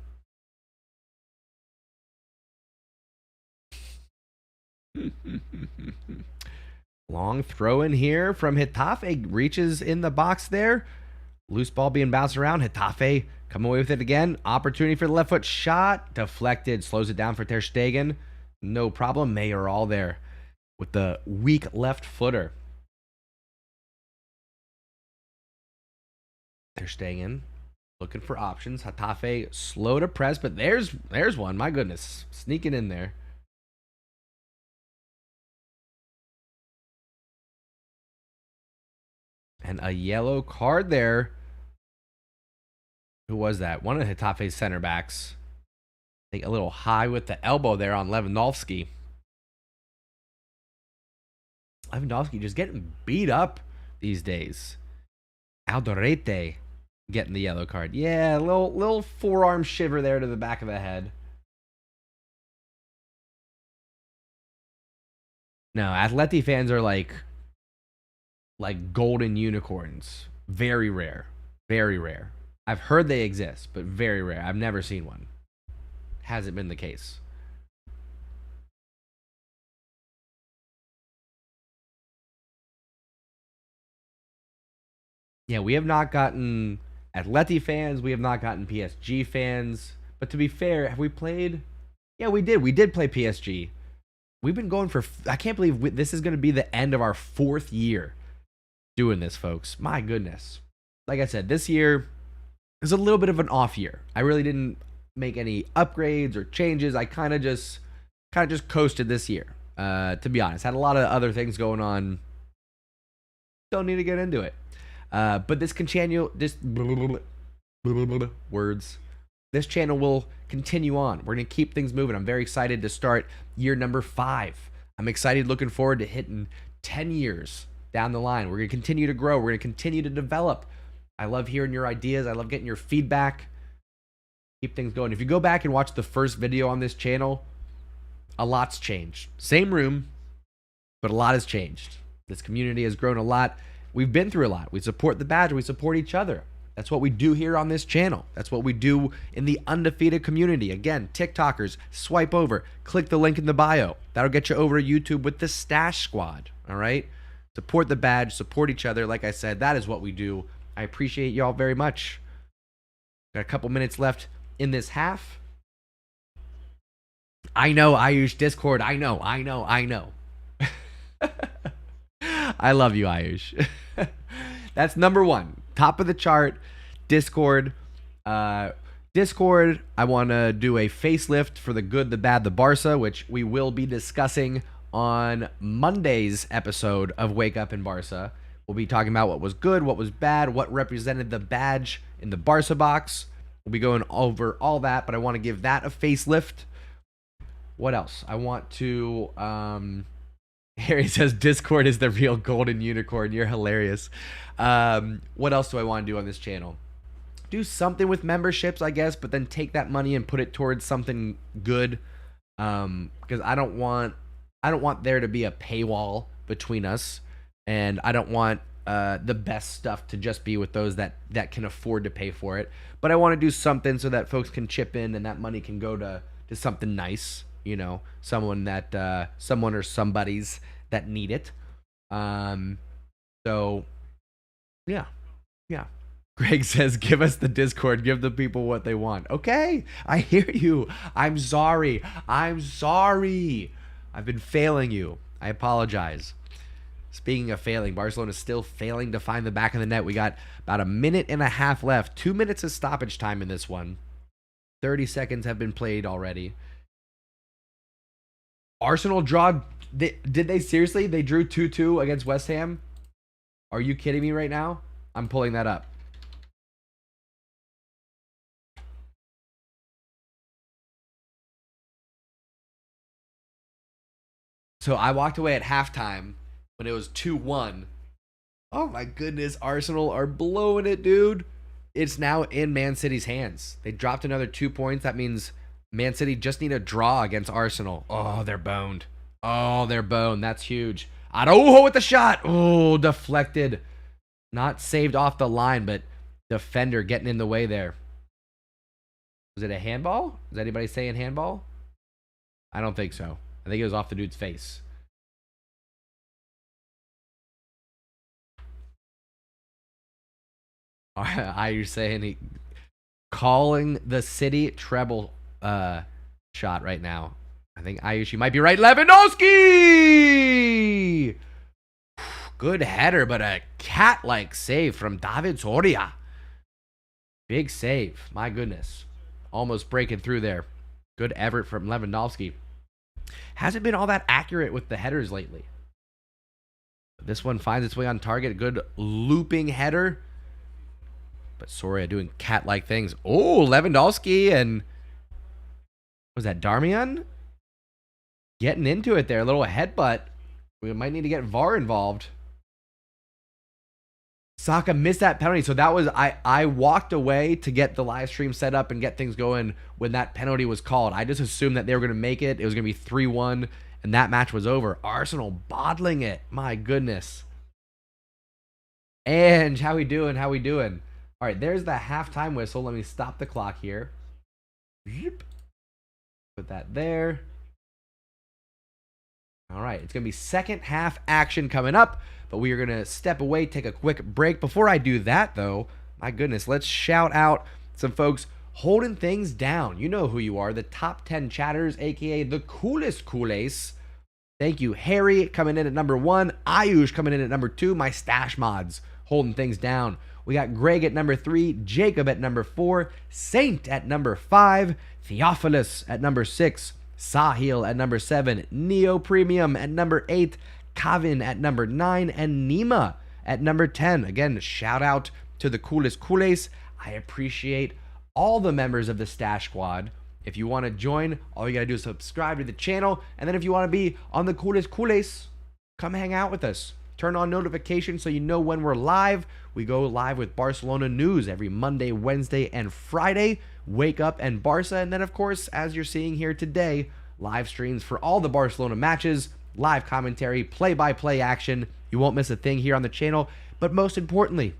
Long throw in here from Getafe. Reaches in the box there. Loose ball being bounced around. Getafe come away with it again. Opportunity for the left foot shot. Deflected. Slows it down for Ter Stegen. No problem. Mayer all there with the weak left footer. Ter Stegen looking for options. Getafe slow to press, but there's one. My goodness. Sneaking in there. And a yellow card there. Who was that? One of Getafe's center backs. I think a little high with the elbow there on Lewandowski. Lewandowski just getting beat up these days. Alderete getting the yellow card. Yeah, a little forearm shiver there to the back of the head. No, Atleti fans are like golden unicorns. Very rare. Very rare. I've heard they exist, but very rare. I've never seen one. Hasn't been the case. Yeah, we have not gotten Atleti fans. We have not gotten PSG fans. But to be fair, have we played? Yeah, we did. We did play PSG. We've been going for... I can't believe this is going to be the end of our 4th year doing this, folks. My goodness. Like I said, this year is a little bit of an off year. I really didn't make any upgrades or changes. I kind of just coasted this year. To be honest, had a lot of other things going on. Don't need to get into it. But this channel, this channel will continue on. We're gonna keep things moving. I'm very excited to start year number 5. I'm excited, looking forward to hitting 10 years down the line. We're gonna continue to grow. We're gonna continue to develop. I love hearing your ideas. I love getting your feedback. Keep things going. If you go back and watch the first video on this channel, a lot's changed. Same room, but a lot has changed. This community has grown a lot. We've been through a lot. We support the badge. We support each other. That's what we do here on this channel. That's what we do in the undefeated community. Again, TikTokers, swipe over. Click the link in the bio. That'll get you over to YouTube with the Stash Squad. All right? Support the badge. Support each other. Like I said, that is what we do. I appreciate y'all very much. Got a couple minutes left in this half. I know, Ayush Discord. I know. I love you, Ayush. That's number 1. Top of the chart, Discord. Discord, I want to do a facelift for the good, the bad, the Barca, which we will be discussing on Monday's episode of Wake Up in Barca. We'll be talking about what was good, what was bad, what represented the badge in the Barca box. We'll be going over all that, but I want to give that a facelift. What else? I want to... Harry says Discord is the real golden unicorn. You're hilarious. What else do I want to do on this channel? Do something with memberships, I guess, but then take that money and put it towards something good. Because I don't want there to be a paywall between us, and I don't want the best stuff to just be with those that can afford to pay for it. But I want to do something so that folks can chip in and that money can go to something nice. You know, someone or somebody's that need it. So yeah. Greg says, give us the Discord, give the people what they want. Okay, I hear you. I'm sorry. I've been failing you. I apologize. Speaking of failing, Barcelona is still failing to find the back of the net. We got about a minute and a half left. 2 minutes of stoppage time in this one. 30 seconds have been played already. Arsenal draw. Did they seriously? They drew 2-2 against West Ham? Are you kidding me right now? I'm pulling that up. So I walked away at halftime when it was 2-1. Oh my goodness, Arsenal are blowing it, dude. It's now in Man City's hands. They dropped another 2 points. That means Man City just need a draw against Arsenal. Oh, they're boned. That's huge. Araujo with the shot. Oh, deflected. Not saved off the line, but defender getting in the way there. Was it a handball? Is anybody saying handball? I don't think so. I think it was off the dude's face. Are you saying calling the City treble shot right now? I think Ayush, you might be right. Lewandowski! Good header, but a cat-like save from David Soria. Big save. My goodness. Almost breaking through there. Good effort from Lewandowski. Hasn't been all that accurate with the headers lately. This one finds its way on target. Good looping header. But Soria doing cat-like things. Oh, Lewandowski and... was that Darmian? Getting into it there. A little headbutt. We might need to get VAR involved. Saka missed that penalty. So that was... I walked away to get the live stream set up and get things going when that penalty was called. I just assumed that they were going to make it. It was going to be 3-1 and that match was over. Arsenal bottling it. My goodness. And how we doing? All right, there's the halftime whistle. Let me stop the clock here. Put that there. All right, it's going to be second half action coming up, but we are going to step away, take a quick break. Before I do that, though, my goodness, let's shout out some folks holding things down. You know who you are, the top 10 chatters, a.k.a. the coolest coolace. Thank you, Harry, coming in at number 1. Ayush coming in at number 2. My stash mods holding things down. We got Greg at number 3, Jacob at number 4, Saint at number 5, Theophilus at number 6, Sahil at number 7, Neo Premium at number 8, Kavin at number 9, and Nima at number 10. Again, shout out to the coolest coolace. I appreciate all the members of the Stash Squad. If you want to join, all you got to do is subscribe to the channel. And then if you want to be on the coolest coolace, come hang out with us. Turn on notifications so you know when we're live. We go live with Barcelona news every Monday, Wednesday, and Friday. Wake Up and Barca. And then, of course, as you're seeing here today, live streams for all the Barcelona matches, live commentary, play-by-play action. You won't miss a thing here on the channel. But most importantly,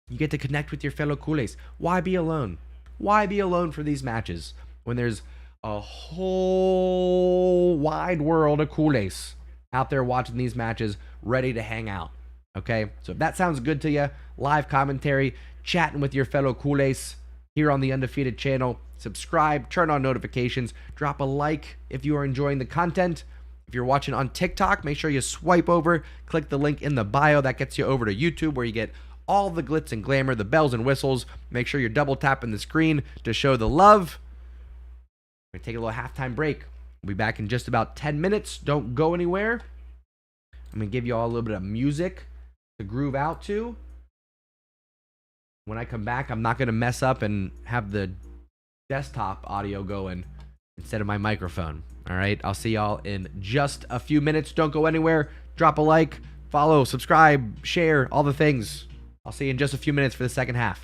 you get to connect with your fellow coolace. Why be alone? Why be alone for these matches when there's a whole wide world of coolace out there watching these matches, ready to hang out? Okay, so if that sounds good to you, live commentary, chatting with your fellow coolace here on the Undefeated channel. Subscribe, turn on notifications, drop a like if you are enjoying the content. If you're watching on TikTok, make sure you swipe over, click the link in the bio. That gets you over to YouTube, where you get all the glitz and glamour, the bells and whistles. Make sure you're double tapping the screen to show the love. We're going to take a little halftime break. We'll be back in just about 10 minutes. Don't go anywhere. I'm going to give you all a little bit of music to groove out to. When I come back, I'm not going to mess up and have the desktop audio going instead of my microphone. All right, I'll see y'all in just a few minutes. Don't go anywhere. Drop a like, follow, subscribe, share, all the things. I'll see you in just a few minutes for the second half.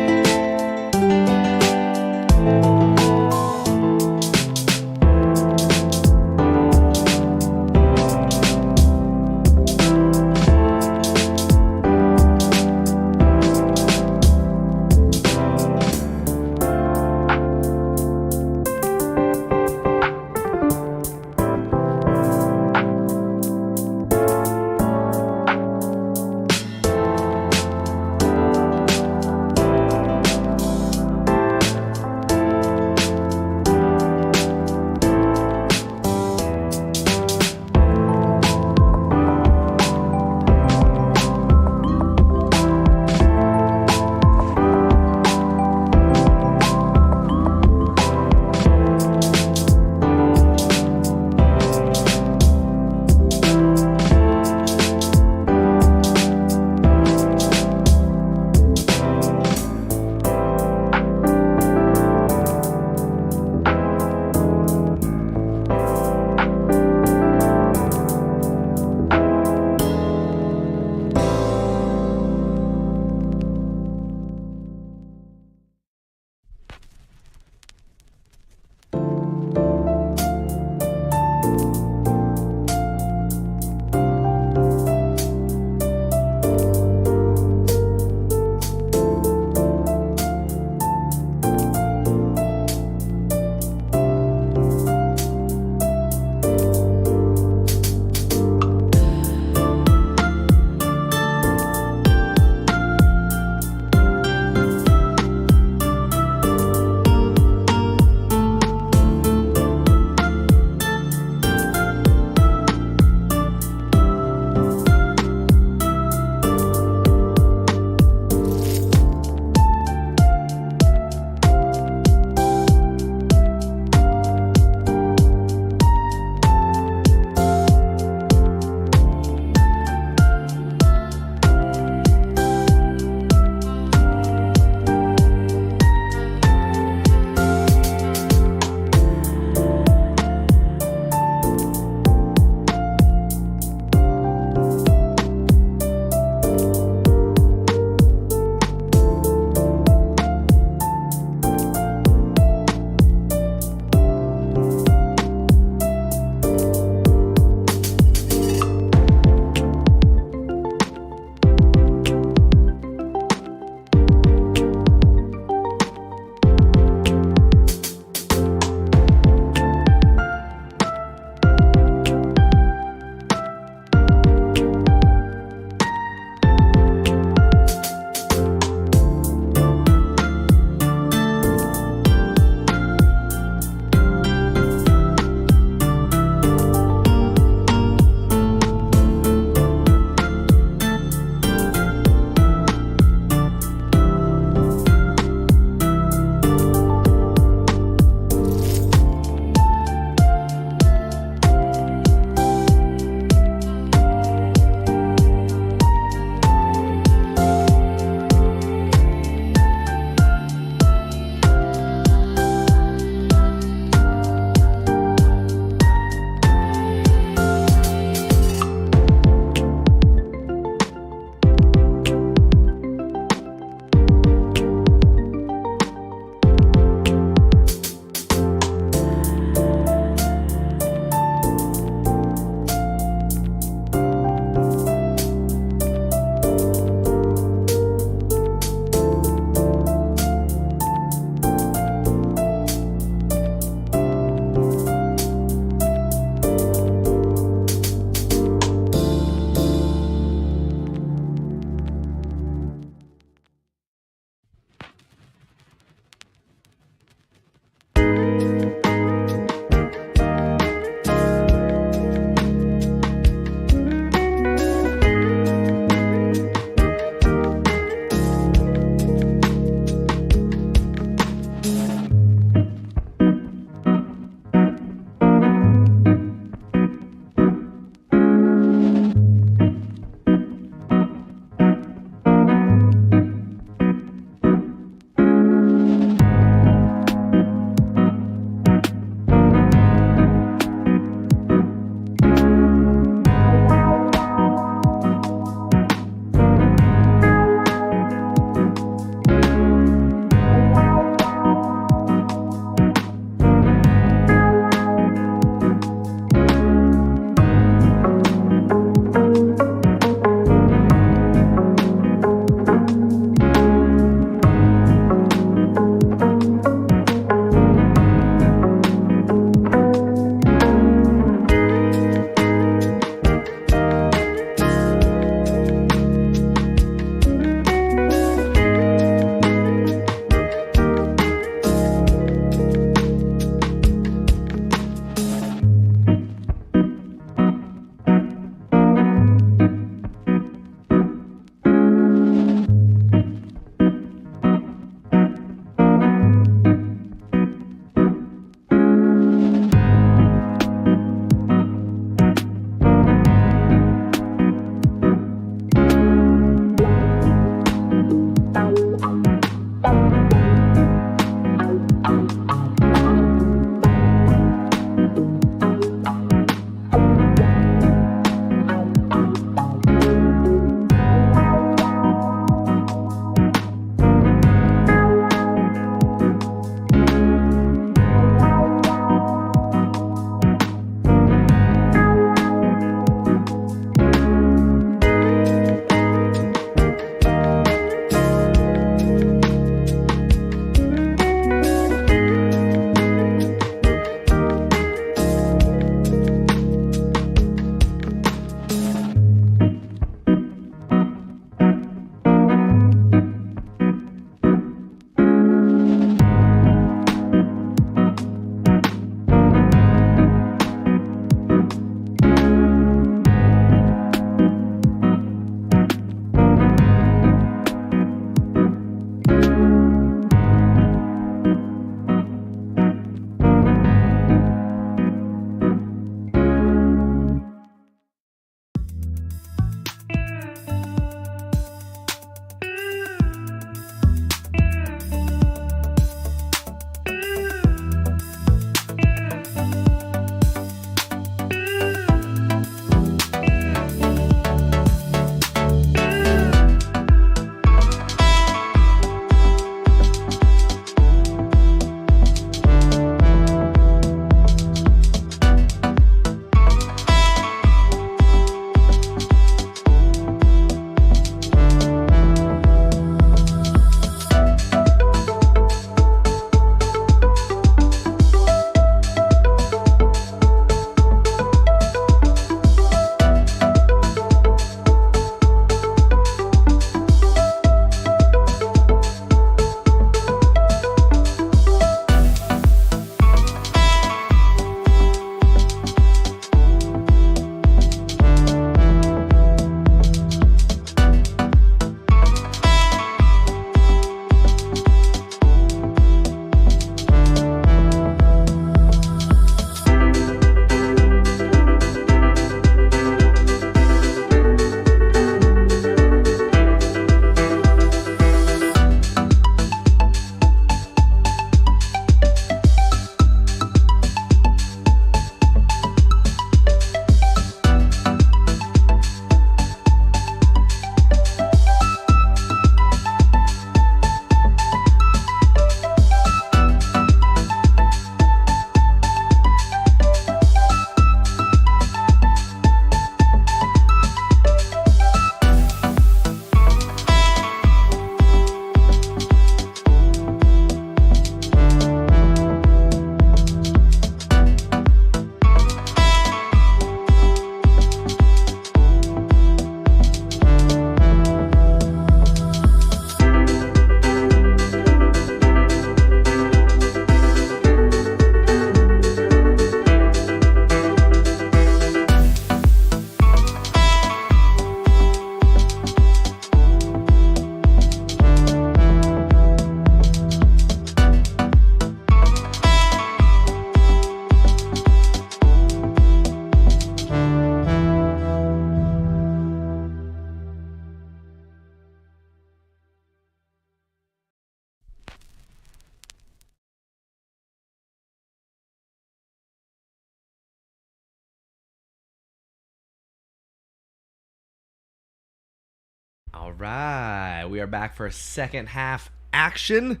All right, we are back for a second half action.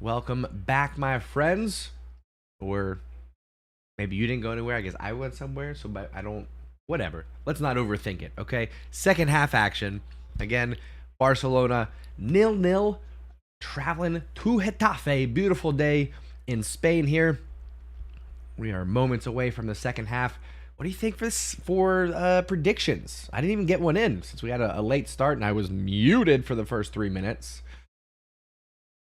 Welcome back, my friends. Or maybe you didn't go anywhere. I guess I went somewhere, so I don't. Whatever. Let's not overthink it, okay? Second half action. Again, Barcelona 0-0. Traveling to Getafe. Beautiful day in Spain here. We are moments away from the second half. What do you think for predictions? I didn't even get one in since we had a late start and I was muted for the first 3 minutes.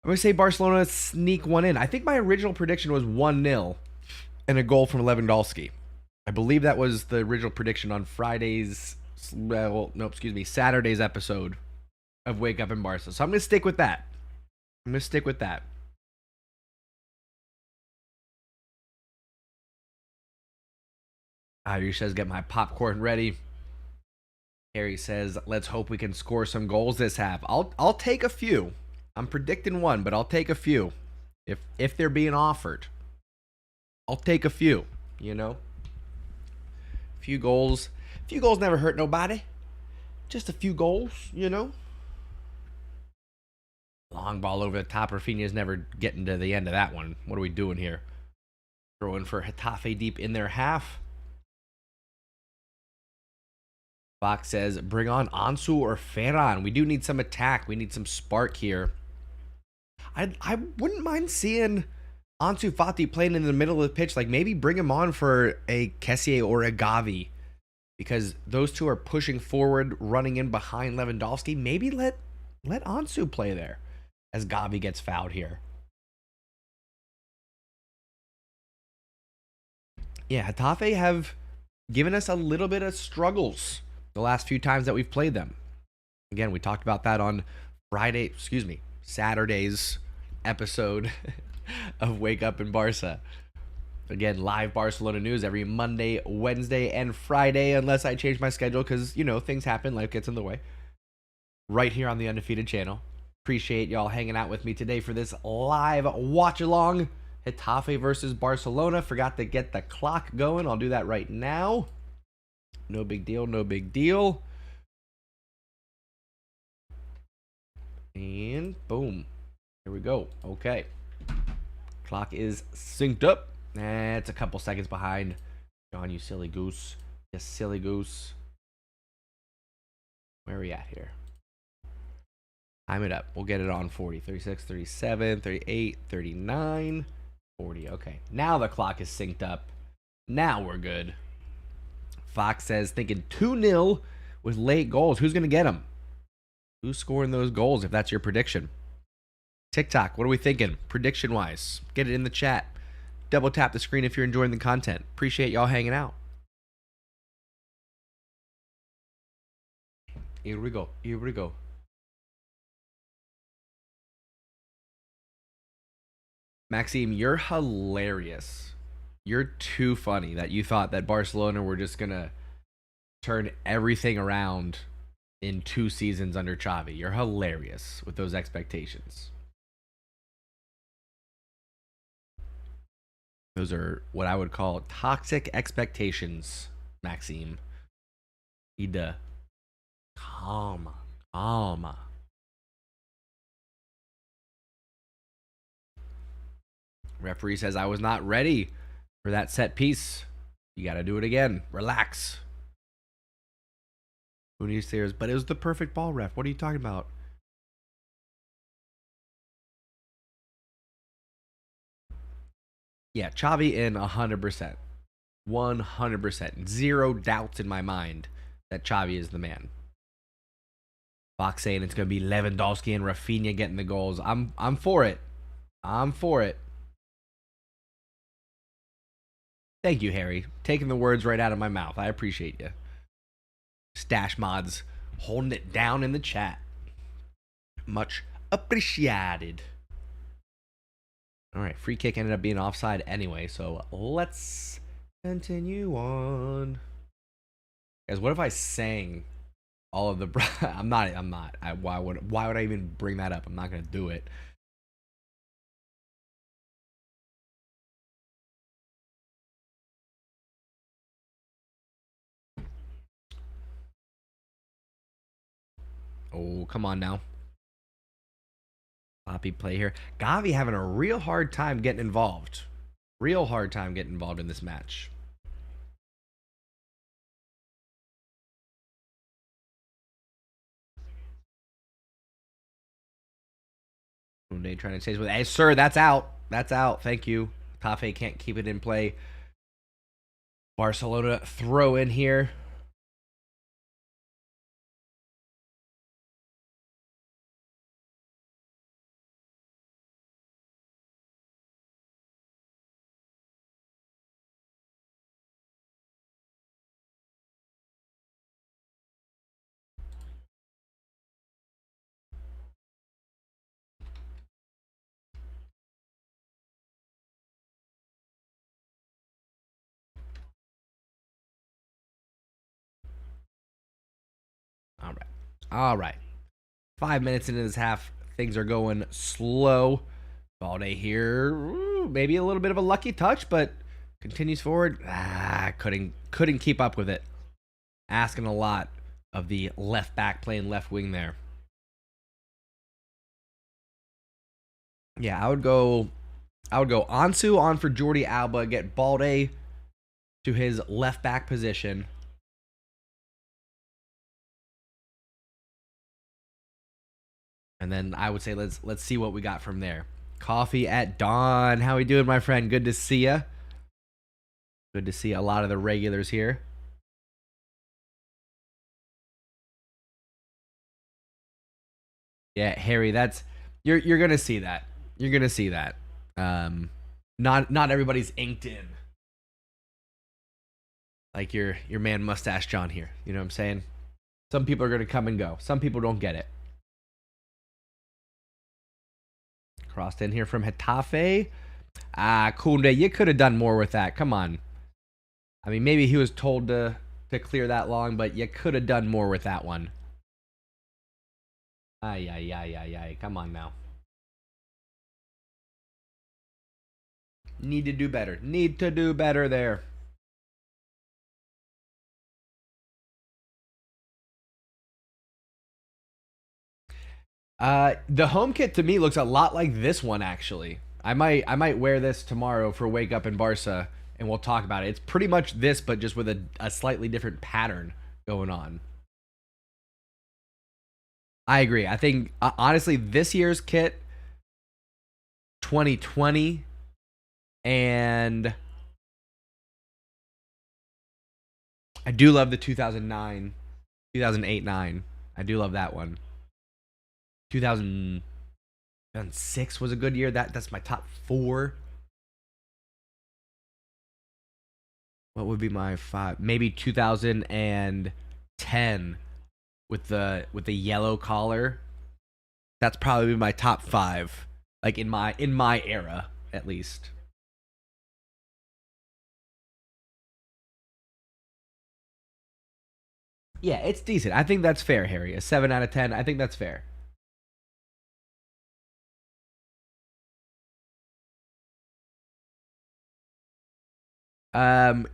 I'm going to say Barcelona sneak one in. I think my original prediction was 1-0 and a goal from Lewandowski. I believe that was the original prediction on Saturday's episode of Wake Up in Barca. So I'm going to stick with that. Irish says, get my popcorn ready. Harry says, let's hope we can score some goals this half. I'll take a few. I'm predicting one, but I'll take a few. If they're being offered. I'll take a few, you know? Few goals never hurt nobody. Just a few goals, you know? Long ball over the top. Raphinha's never getting to the end of that one. What are we doing here? Throwing for Getafe deep in their half. Fox says, bring on Ansu or Ferran. We do need some attack. We need some spark here. I wouldn't mind seeing Ansu Fati playing in the middle of the pitch. Like, maybe bring him on for a Kessié or a Gavi. Because those two are pushing forward, running in behind Lewandowski. Maybe let Ansu play there as Gavi gets fouled here. Yeah, Getafe have given us a little bit of struggles the last few times that we've played them. Again, we talked about that on Saturday's episode of Wake Up in Barca. Again, live Barcelona news every Monday, Wednesday, and Friday, unless I change my schedule because, you know, things happen, life gets in the way. Right here on the Undefeated channel. Appreciate y'all hanging out with me today for this live watch-along. Getafe versus Barcelona. Forgot to get the clock going. I'll do that right now. No big deal, no big deal. And boom. Here we go. Okay. Clock is synced up. It's a couple seconds behind. John, you silly goose. You silly goose. Where are we at here? Time it up. We'll get it on 40, 36, 37, 38, 39, 40. Okay. Now the clock is synced up. Now we're good. Fox says, thinking 2-0 with late goals. Who's going to get them? Who's scoring those goals if that's your prediction? TikTok, what are we thinking prediction-wise? Get it in the chat. Double tap the screen if you're enjoying the content. Appreciate y'all hanging out. Here we go. Here we go. Maxime, you're hilarious. You're too funny that you thought that Barcelona were just going to turn everything around in 2 seasons under Xavi. You're hilarious with those expectations. Those are what I would call toxic expectations, Maxime. Need to calm. Referee says I was not ready for that set piece. You got to do it again. Relax. Who needs stairs? But it was the perfect ball, ref. What are you talking about? Yeah, Xavi in 100%. 100%. Zero doubts in my mind that Xavi is the man. Fox saying it's going to be Lewandowski and Raphinha getting the goals. I'm for it. I'm for it. Thank you, Harry. Taking the words right out of my mouth. I appreciate you. Stash mods holding it down in the chat. Much appreciated. All right, free kick ended up being offside anyway, so let's continue on. Guys, what if I sang all of the... I'm not. Why would I even bring that up? I'm not going to do it. Oh, come on now. Sloppy play here. Gavi having a real hard time getting involved. Real hard time getting involved in this match. Kunde trying to chase with. Hey, sir, that's out. That's out. Thank you. Getafe can't keep it in play. Barcelona throw in here. All right. All right. 5 minutes into this half, things are going slow. Balde here, maybe a little bit of a lucky touch, but continues forward. Couldn't keep up with it. Asking a lot of the left back playing left wing there. Yeah, I would go Ansu on for Jordi Alba, get Balde to his left back position. And then I would say let's see what we got from there. Coffee at dawn. How we doing, my friend? Good to see ya. Good to see a lot of the regulars here. Yeah, Harry, that's you're gonna see that. You're gonna see that. Not everybody's inked in. Like your man Mustache John here. You know what I'm saying? Some people are gonna come and go. Some people don't get it. Crossed in here from Getafe. Kunde, you could have done more with that. Come on. I mean, maybe he was told to clear that long, but you could have done more with that one. Ay. Come on now. Need to do better. Need to do better there. The home kit to me looks a lot like this one actually. I might wear this tomorrow for Wake Up in Barca, and we'll talk about it. It's pretty much this, but just with a slightly different pattern going on. I agree. I think honestly, this year's kit, 2020, and I do love the 2009, 2008-9. I do love that one. 2006 was a good year. That's my top 4. What would be my 5? Maybe 2010 with the yellow collar. That's probably my top 5. Like in my era, at least. Yeah, it's decent. I think that's fair, Harry. A 7 out of 10. I think that's fair.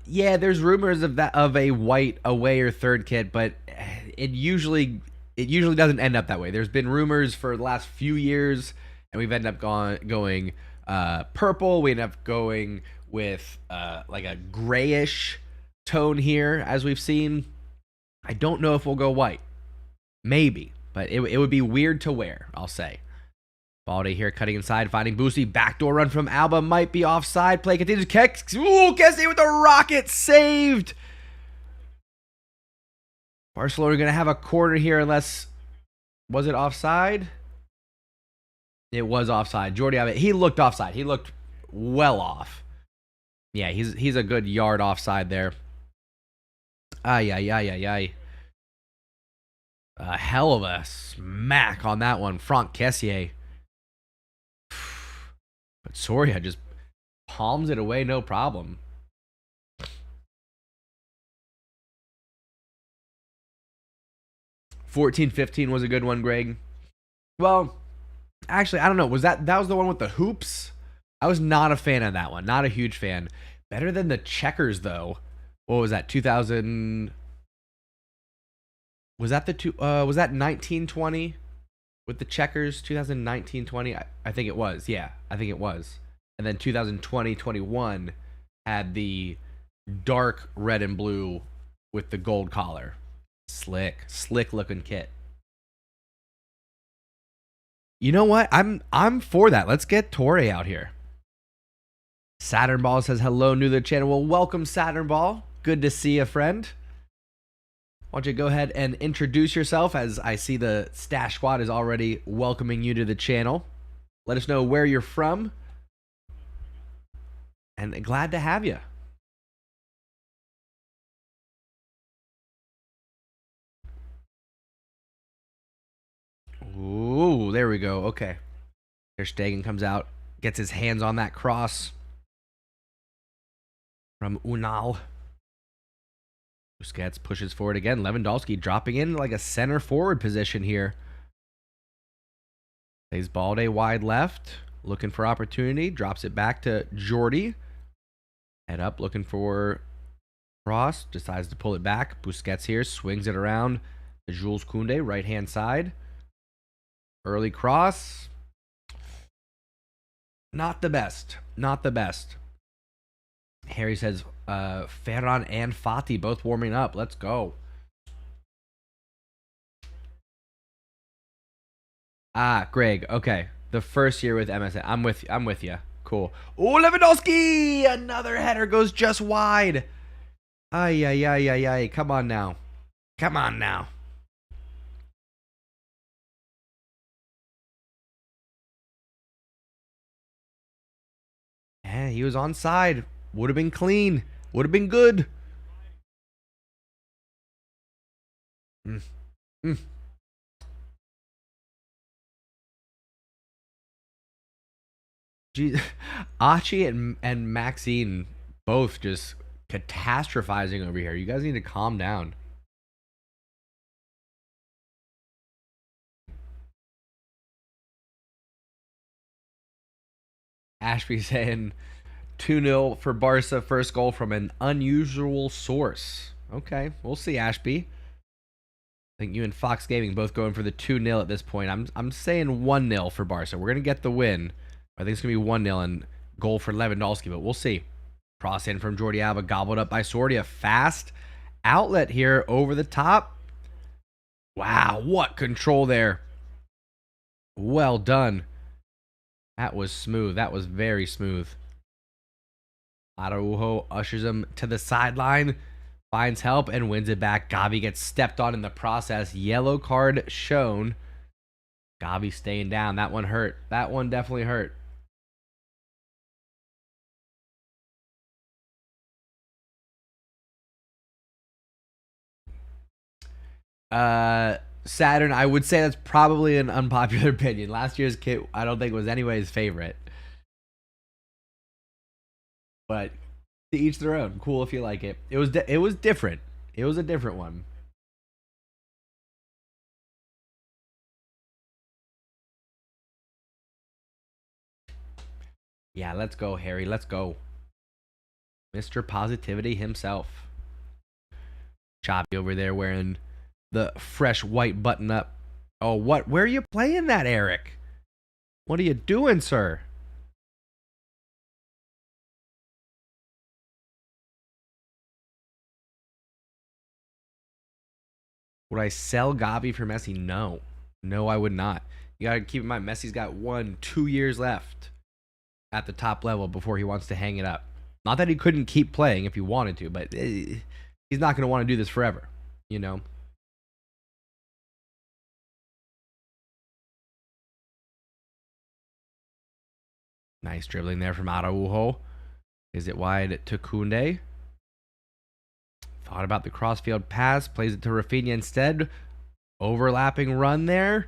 Yeah, there's rumors of a white away or third kit, but it usually doesn't end up that way. There's been rumors for the last few years, and we've ended up going purple. We end up going with like a grayish tone here, as we've seen. I don't know if we'll go white. Maybe, but it would be weird to wear, I'll say. Balde here cutting inside, finding Busquets. Backdoor run from Alba might be offside. Play continues. Ooh, Kessie with the rocket saved. Barcelona going to have a corner here unless... Was it offside? It was offside. Jordi Alba, he looked offside. He looked well off. Yeah, he's a good yard offside there. Ay. A hell of a smack on that one. Franck Kessié. But Soria just palms it away, no problem. $14-15 was a good one, Greg. Well, actually, I don't know. That was the one with the hoops? I was not a fan of that one. Not a huge fan. Better than the checkers, though. What was that? 2000. Was that was that 1920 with the checkers? 2019-20? I think it was. Yeah, I think it was. And then 2020-21 had the dark red and blue with the gold collar. Slick looking kit. You know what? I'm for that. Let's get Torre out here. Saturn Ball says hello, new to the channel. Well, welcome, Saturn Ball. Good to see you, friend. Why don't you go ahead and introduce yourself, as I see the Stash Squad is already welcoming you to the channel. Let us know where you're from. And glad to have you. Ooh, there we go. Okay. Ter Stegen comes out, gets his hands on that cross from Unal. Busquets pushes forward again. Lewandowski dropping in like a center forward position here. Plays Balde wide left, looking for opportunity. Drops it back to Jordi. Head up, looking for cross. Decides to pull it back. Busquets here swings it around to Jules Koundé, right hand side. Early cross. Not the best. Not the best. Harry says Ferran and Fati both warming up. Let's go. Ah, Greg. Okay. The first year with MSN. I'm with you. Cool. Oh, Lewandowski! Another header goes just wide. Ay, ay, ay, ay, ay. Come on now. Come on now. Yeah, he was onside. Would have been clean. Would have been good. Mm. Mm. Jeez. Achi and Maxine both just catastrophizing over here. You guys need to calm down. Ashby saying 2-0 for Barca, first goal from an unusual source. Okay, we'll see, Ashby. I think you and Fox Gaming both going for the 2-0 at this point. I'm saying 1-0 for Barca. We're going to get the win. I think it's going to be 1-0 and goal for Lewandowski, but we'll see. Cross in from Jordi Alba, gobbled up by Sordi. A fast outlet here over the top. Wow, what control there. Well done. That was smooth. That was very smooth. Araujo ushers him to the sideline, finds help, and wins it back. Gavi gets stepped on in the process. Yellow card shown. Gavi staying down. That one hurt. That one definitely hurt. Saturn, I would say that's probably an unpopular opinion. Last year's kit, I don't think was anybody's favorite. But to each their own. Cool if you like it. It was different. It was a different one. Yeah, let's go, Harry. Let's go. Mr. Positivity himself. Xavi over there wearing the fresh white button up. Oh, what? Where are you playing that, Eric? What are you doing, sir? Would I sell Gavi for Messi? No. No, I would not. You got to keep in mind, Messi's got 1-2 years left at the top level before he wants to hang it up. Not that he couldn't keep playing if he wanted to, but he's not going to want to do this forever, you know? Nice dribbling there from Araujo. Is it wide to Koundé? Thought about the crossfield pass. Plays it to Raphinha instead. Overlapping run there.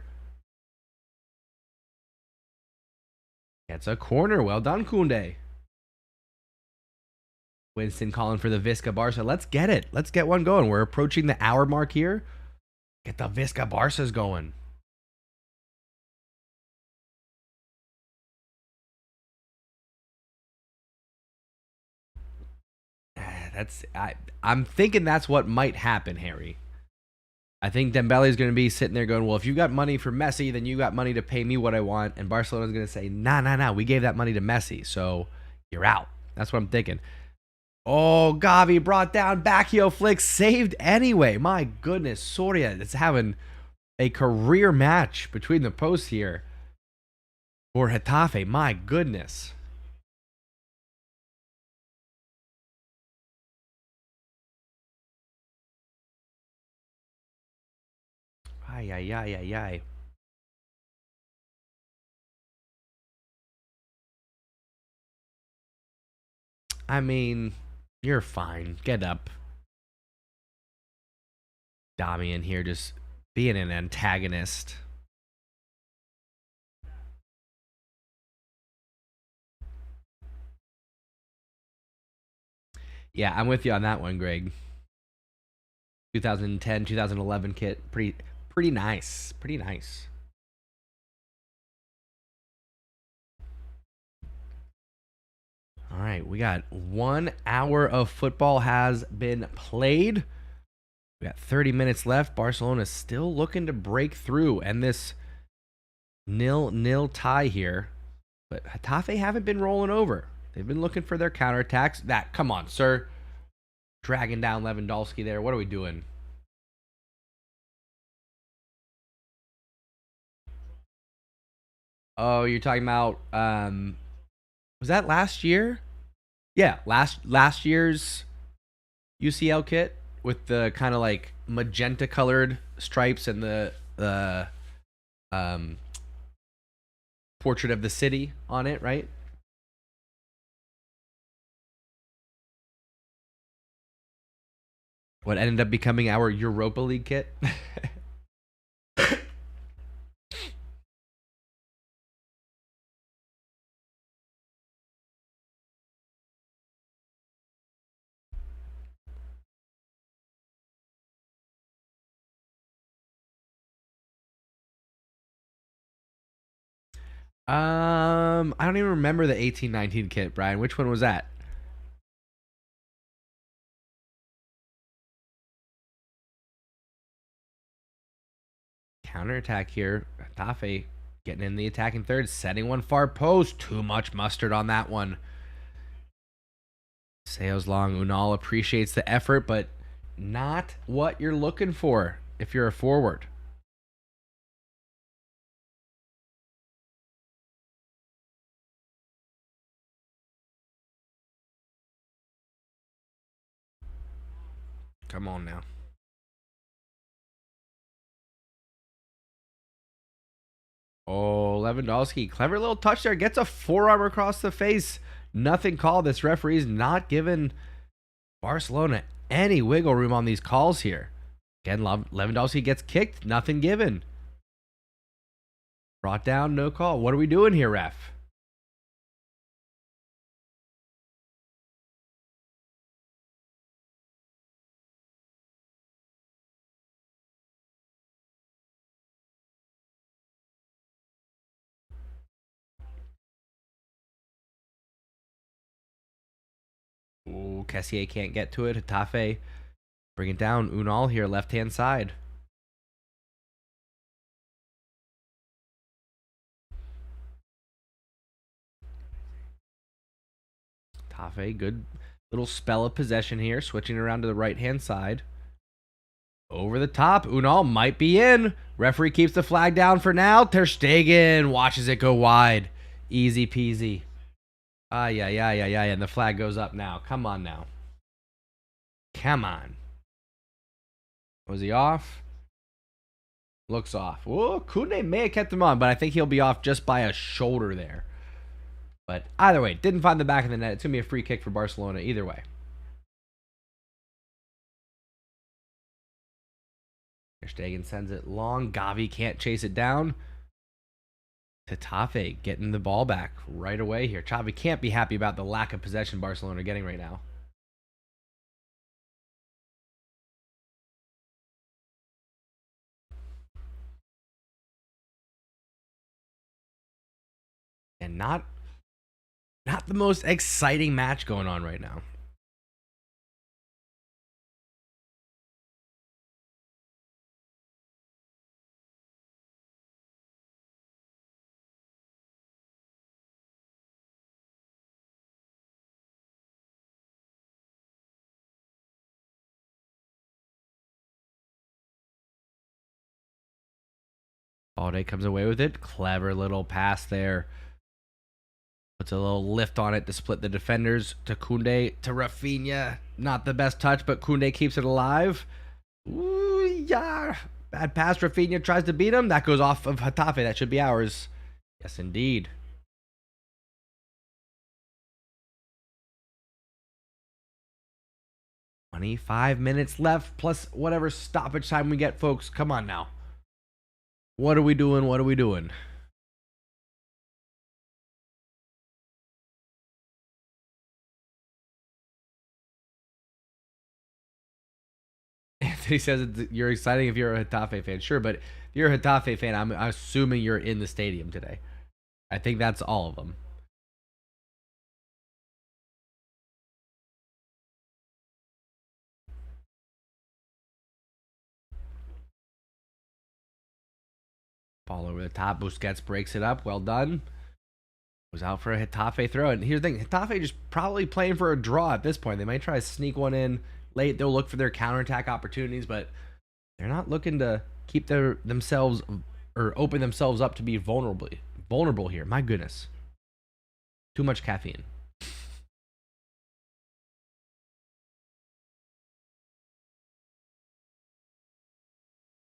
Gets a corner. Well done, Koundé. Winston calling for the Visca Barca. Let's get it. Let's get one going. We're approaching the hour mark here. Get the Visca Barcas going. I'm thinking that's what might happen, Harry. I think Dembele is going to be sitting there going, well, if you got money for Messi, then you got money to pay me what I want. And Barcelona's going to say, nah, we gave that money to Messi, so you're out. That's what I'm thinking. Oh, Gavi brought down, back heel flick, saved anyway. My goodness, Soria is having a career match between the posts here for Getafe. My goodness. Ay. I mean, you're fine. Get up. Damian here just being an antagonist. Yeah, I'm with you on that one, Greg. 2010, 2011 kit. Pretty nice. Pretty nice. All right, we got 1 hour of football has been played. We got 30 minutes left. Barcelona is still looking to break through, and this 0-0 tie here. But Getafe haven't been rolling over. They've been looking for their counterattacks. Come on, sir. Dragging down Lewandowski there. What are we doing? Oh, you're talking about was that last year? Yeah, last year's UCL kit with the kind of like magenta colored stripes and the portrait of the city on it, right? What ended up becoming our Europa League kit. I don't even remember the 18-19 kit, Brian. Which one was that? Counterattack here. Getafe getting in the attacking third, setting one far post. Too much mustard on that one. Sails long. Unal appreciates the effort, but not what you're looking for if you're a forward. Come on now. Oh, Lewandowski. Clever little touch there. Gets a forearm across the face. Nothing called. This referee's not giving Barcelona any wiggle room on these calls here. Again, Lewandowski gets kicked. Nothing given. Brought down. No call. What are we doing here, ref? Oh, Kessier can't get to it. Getafe bring it down. Unal here, left-hand side. Getafe, good little spell of possession here. Switching around to the right-hand side. Over the top. Unal might be in. Referee keeps the flag down for now. Ter Stegen watches it go wide. Easy peasy. Yeah. And the flag goes up now. Come on now. Come on. Was he off? Looks off. Oh, Kunde may have kept him on, but I think he'll be off just by a shoulder there. But either way, didn't find the back of the net. It's going to be a free kick for Barcelona either way. Ter Stegen sends it long. Gavi can't chase it down. Getafe getting the ball back right away here. Xavi can't be happy about the lack of possession Barcelona are getting right now. And not the most exciting match going on right now. Balde comes away with it. Clever little pass there. Puts a little lift on it to split the defenders. To Koundé, to Raphinha. Not the best touch, but Koundé keeps it alive. Ooh, yeah. Bad pass. Raphinha tries to beat him. That goes off of Getafe. That should be ours. Yes, indeed. "25 minutes left, plus whatever stoppage time we get, folks. Come on now. What are we doing? What are we doing?" Anthony says you're exciting if you're a Getafe fan. Sure, but if you're a Getafe fan, I'm assuming you're in the stadium today. I think that's all of them. Ball over the top. Busquets breaks it up. Well done. Was out for a Getafe throw. And here's the thing. Getafe just probably playing for a draw at this point. They might try to sneak one in late. They'll look for their counterattack opportunities, but they're not looking to keep themselves or open themselves up to be vulnerable here. My goodness. Too much caffeine.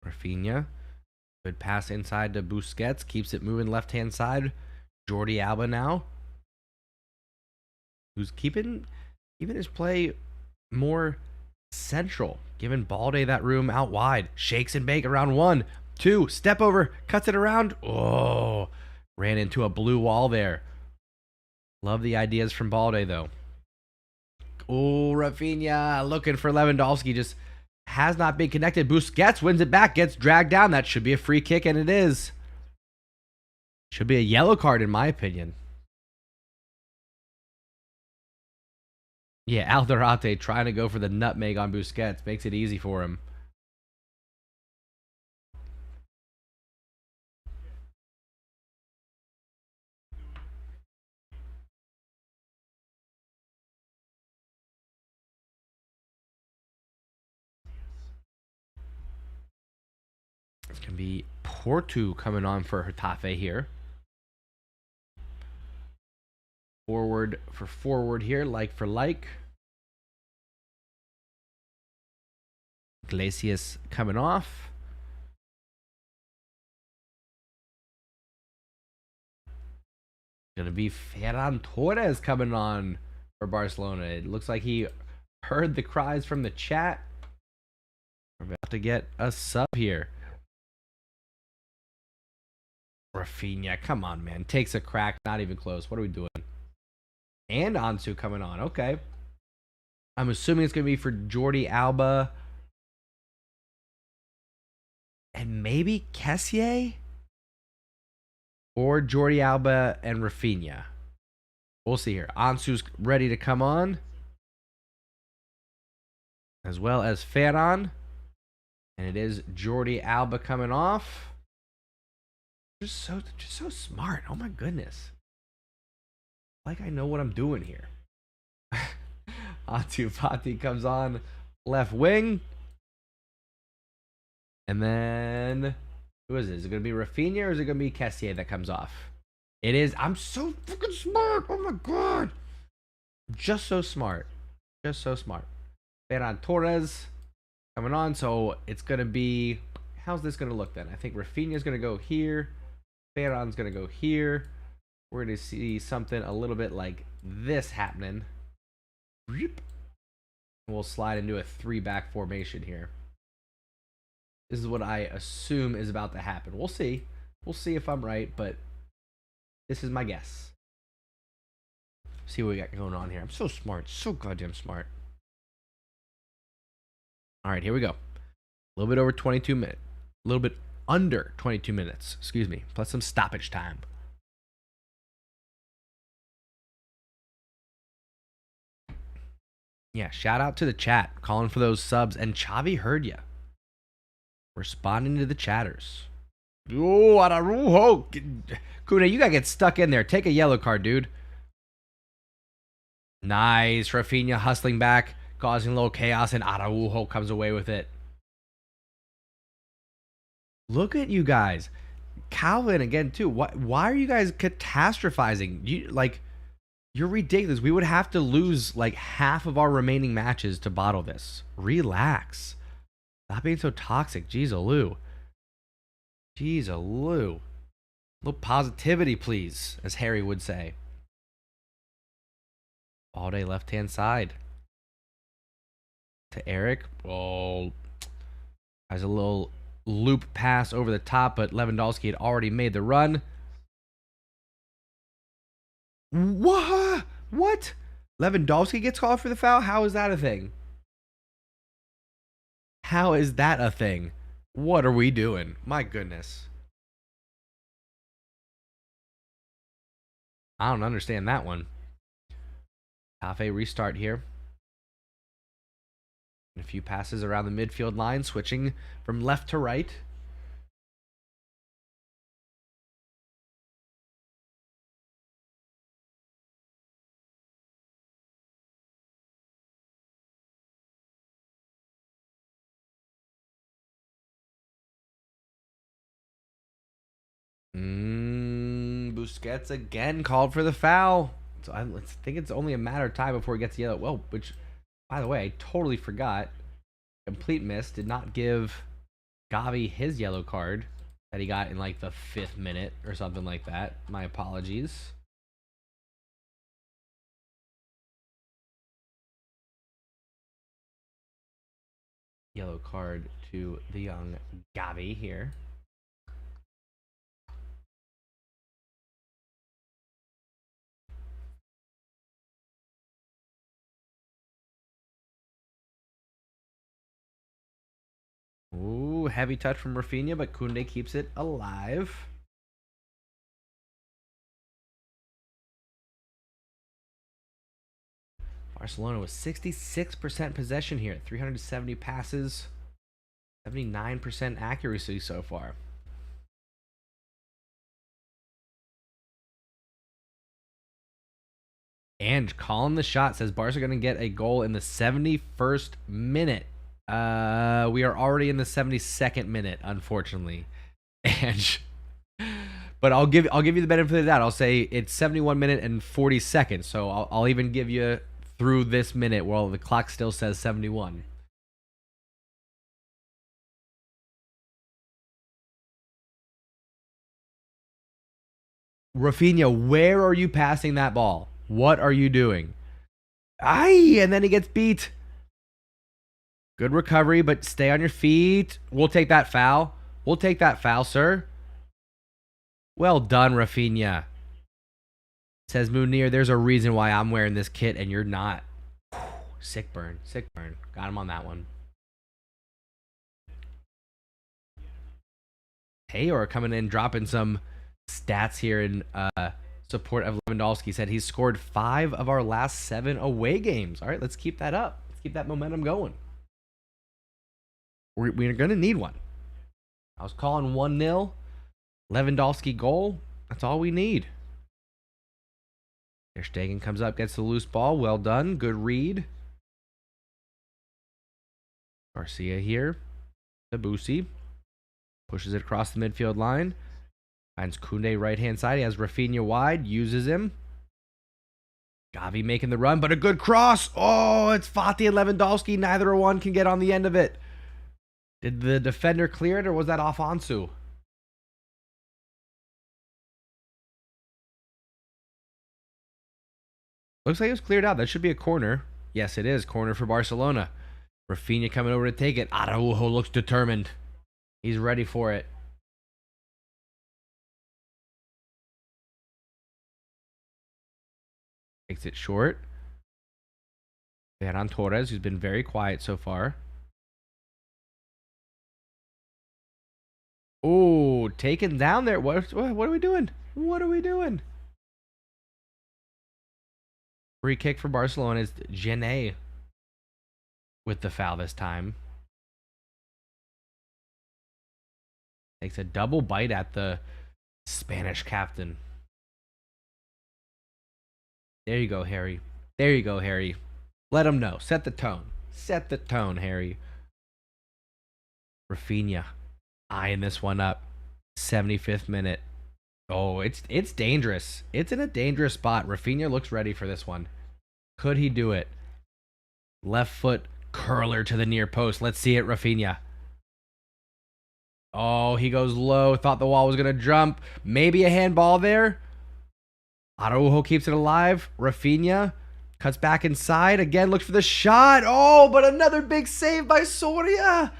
Raphinha. Good pass inside to Busquets. Keeps it moving left-hand side. Jordi Alba now. Who's keeping his play more central. Giving Balde that room out wide. Shakes and bake around 1, 2. Step over. Cuts it around. Oh. Ran into a blue wall there. Love the ideas from Balde, though. Oh, Raphinha looking for Lewandowski. Just has not been connected. Busquets wins it back. Gets dragged down. That should be a free kick, and it is. Should be a yellow card, in my opinion. Yeah, Alderate trying to go for the nutmeg on Busquets. Makes it easy for him. It's going to be Porto coming on for Getafe here. Forward for forward here, like for like. Iglesias coming off. Gonna be Ferran Torres coming on for Barcelona. It looks like he heard the cries from the chat. We're about to get a sub here. Raphinha, come on, man. Takes a crack, not even close. What are we doing? And Ansu coming on. Okay. I'm assuming it's going to be for Jordi Alba. And maybe Kessié? Or Jordi Alba and Raphinha. We'll see here. Ansu's ready to come on. As well as Ferran. And it is Jordi Alba coming off. Just so smart. Oh my goodness. Like I know what I'm doing here. Ansu Fati comes on left wing. And then who is it? Is it going to be Raphinha or is it going to be Kessié that comes off? It is. I'm so fucking smart. Oh my god. Just so smart. Just so smart. Ferran Torres coming on. So it's going to be, how's this going to look then? I think Raphinha's going to go here. Ferran's going to go here. We're going to see something a little bit like this happening. We'll slide into a 3-back formation here. This is what I assume is about to happen. We'll see. We'll see if I'm right, but this is my guess. See what we got going on here. I'm so smart. So goddamn smart. All right, here we go. A little bit over 22 minutes. A little bit under 22 minutes. Excuse me. Plus some stoppage time. Yeah, shout out to the chat. Calling for those subs. And Xavi heard ya. Responding to the chatters. Oh, Araujo. Kuna, you gotta get stuck in there. Take a yellow card, dude. Nice. Raphinha hustling back, causing a little chaos, and Araujo comes away with it. Look at you guys. Calvin again too. Why are you guys catastrophizing? You're ridiculous. We would have to lose like half of our remaining matches to bottle this. Relax. Stop being so toxic. Jeez, Lou. Jeez, Lou. A little positivity, please, as Harry would say. All day left-hand side. To Eric. Oh, has a little loop pass over the top, but Lewandowski had already made the run. What? Lewandowski gets called for the foul? How is that a thing? How is that a thing? What are we doing? My goodness. I don't understand that one. Getafe restart here. A few passes around the midfield line, switching from left to right. Busquets again called for the foul. So I think it's only a matter of time before he gets yellow. Well, which, by the way, I totally forgot. Complete miss. Did not give Gavi his yellow card that he got in like the 5th minute or something like that. My apologies. Yellow card to the young Gavi here. Ooh, heavy touch from Raphinha, but Koundé keeps it alive. Barcelona with 66% possession here, 370 passes, 79% accuracy so far. And calling the shot says Barca are going to get a goal in the 71st minute. We are already in the 72nd minute, unfortunately. And but I'll give you the benefit of that. I'll say it's 71 minute and 40 seconds. So I'll even give you through this minute while the clock still says 71. Raphinha, where are you passing that ball? What are you doing? Aye, and then he gets beat. Good recovery, but stay on your feet. We'll take that foul. We'll take that foul, sir. Well done, Raphinha. Says Munir, there's a reason why I'm wearing this kit and you're not. Sick burn. Sick burn. Got him on that one. Tayor coming in, dropping some stats here in support of Lewandowski. Said he's scored 5 of our last 7 away games. All right, let's keep that up. Let's keep that momentum going. We're going to need one. I was calling 1-0. Lewandowski goal. That's all we need. Ter Stegen comes up, gets the loose ball. Well done. Good read. Garcia here. Debussy. Pushes it across the midfield line. Finds Koundé right-hand side. He has Raphinha wide. Uses him. Gavi making the run, but a good cross. Oh, it's Fati and Lewandowski. Neither one can get on the end of it. Did the defender clear it, or was that off Ansu? Looks like it was cleared out. That should be a corner. Yes, it is. Corner for Barcelona. Raphinha coming over to take it. Araujo looks determined. He's ready for it. Takes it short. Ferran Torres, who's been very quiet so far. Oh, taken down there. What are we doing? What are we doing? Free kick for Barcelona is Genet with the foul this time. Takes a double bite at the Spanish captain. There you go, Harry. There you go, Harry. Let him know. Set the tone. Set the tone, Harry. Raphinha eyeing this one up. 75th minute. Oh, it's dangerous. It's in a dangerous spot. Raphinha looks ready for this one. Could he do it? Left foot curler to the near post. Let's see it, Raphinha. Oh, he goes low. Thought the wall was going to jump. Maybe a handball there. Araujo keeps it alive. Raphinha cuts back inside. Again, looks for the shot. Oh, but another big save by Soria.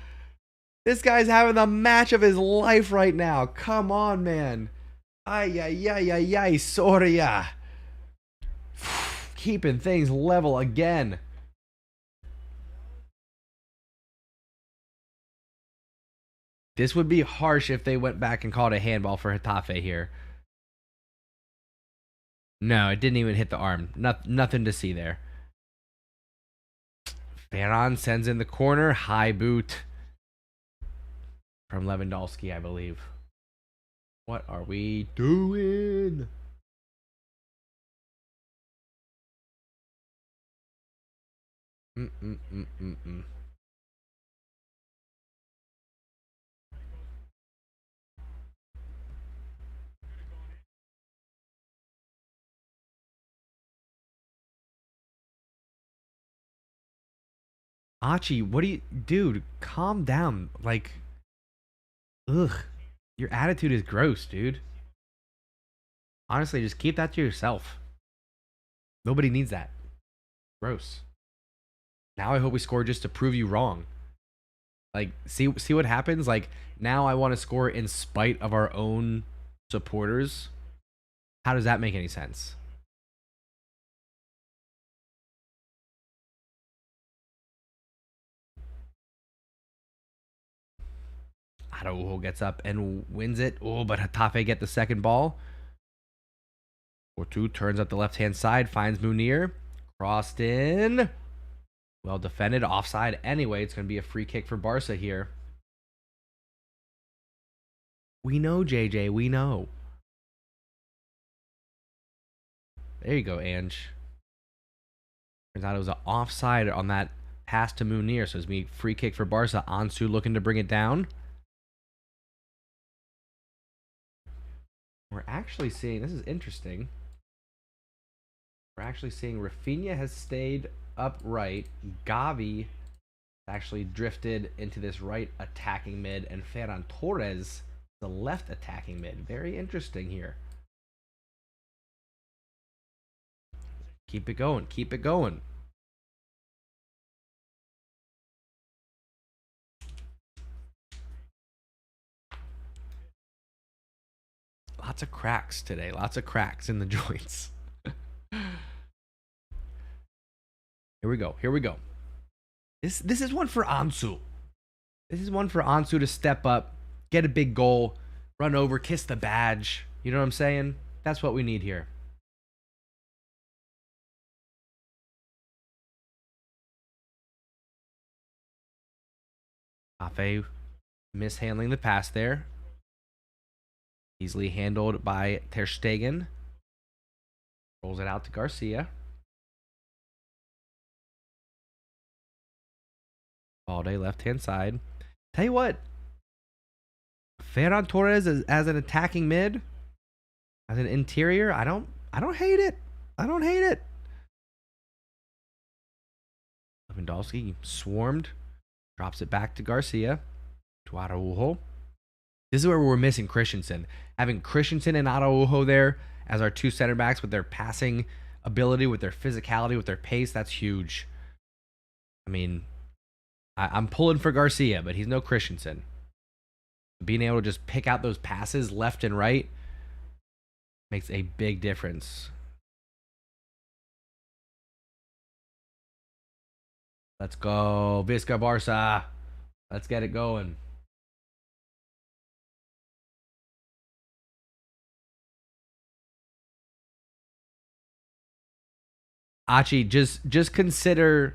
This guy's having the match of his life right now. Come on, man. Ay, ay, ay, ay, ay, Soria. Keeping things level again. This would be harsh if they went back and called a handball for Getafe here. No, it didn't even hit the arm. Nothing to see there. Ferran sends in the corner. High boot from Lewandowski, I believe. What are we doing? Achi, what do you... Dude, calm down. Like... Ugh. Your attitude is gross, dude. Honestly, just keep that to yourself. Nobody needs that. Gross. Now I hope we score just to prove you wrong. Like, see what happens? Like, now I want to score in spite of our own supporters. How does that make any sense? Araujo gets up and wins it. Oh, but Getafe get the second ball. 4-2 turns up the left-hand side, finds Munir. Crossed in. Well defended. Offside anyway. It's going to be a free kick for Barca here. We know, JJ. We know. There you go, Ange. Turns out it was an offside on that pass to Munir. So it's going to be free kick for Barca. Ansu looking to bring it down. We're actually seeing, this is interesting. We're actually seeing Raphinha has stayed upright. Gavi actually drifted into this right attacking mid, and Ferran Torres, the left attacking mid. Very interesting here. Keep it going. Keep it going. Lots of cracks today. Lots of cracks in the joints. Here we go. Here we go. This is one for Ansu. This is one for Ansu to step up, get a big goal, run over, kiss the badge. You know what I'm saying? That's what we need here. Afe mishandling the pass there. Easily handled by Ter Stegen. Rolls it out to Garcia. Balde left-hand side. Tell you what. Ferran Torres as an attacking mid, as an interior, I don't hate it. I don't hate it. Lewandowski swarmed. Drops it back to Garcia. To Araujo. This is where we're missing Christensen. Having Christensen and Araujo there as our two center backs with their passing ability, with their physicality, with their pace, that's huge. I mean, I'm pulling for Garcia, but he's no Christensen. Being able to just pick out those passes left and right makes a big difference. Let's go. Visca Barca. Let's get it going. Achi, just consider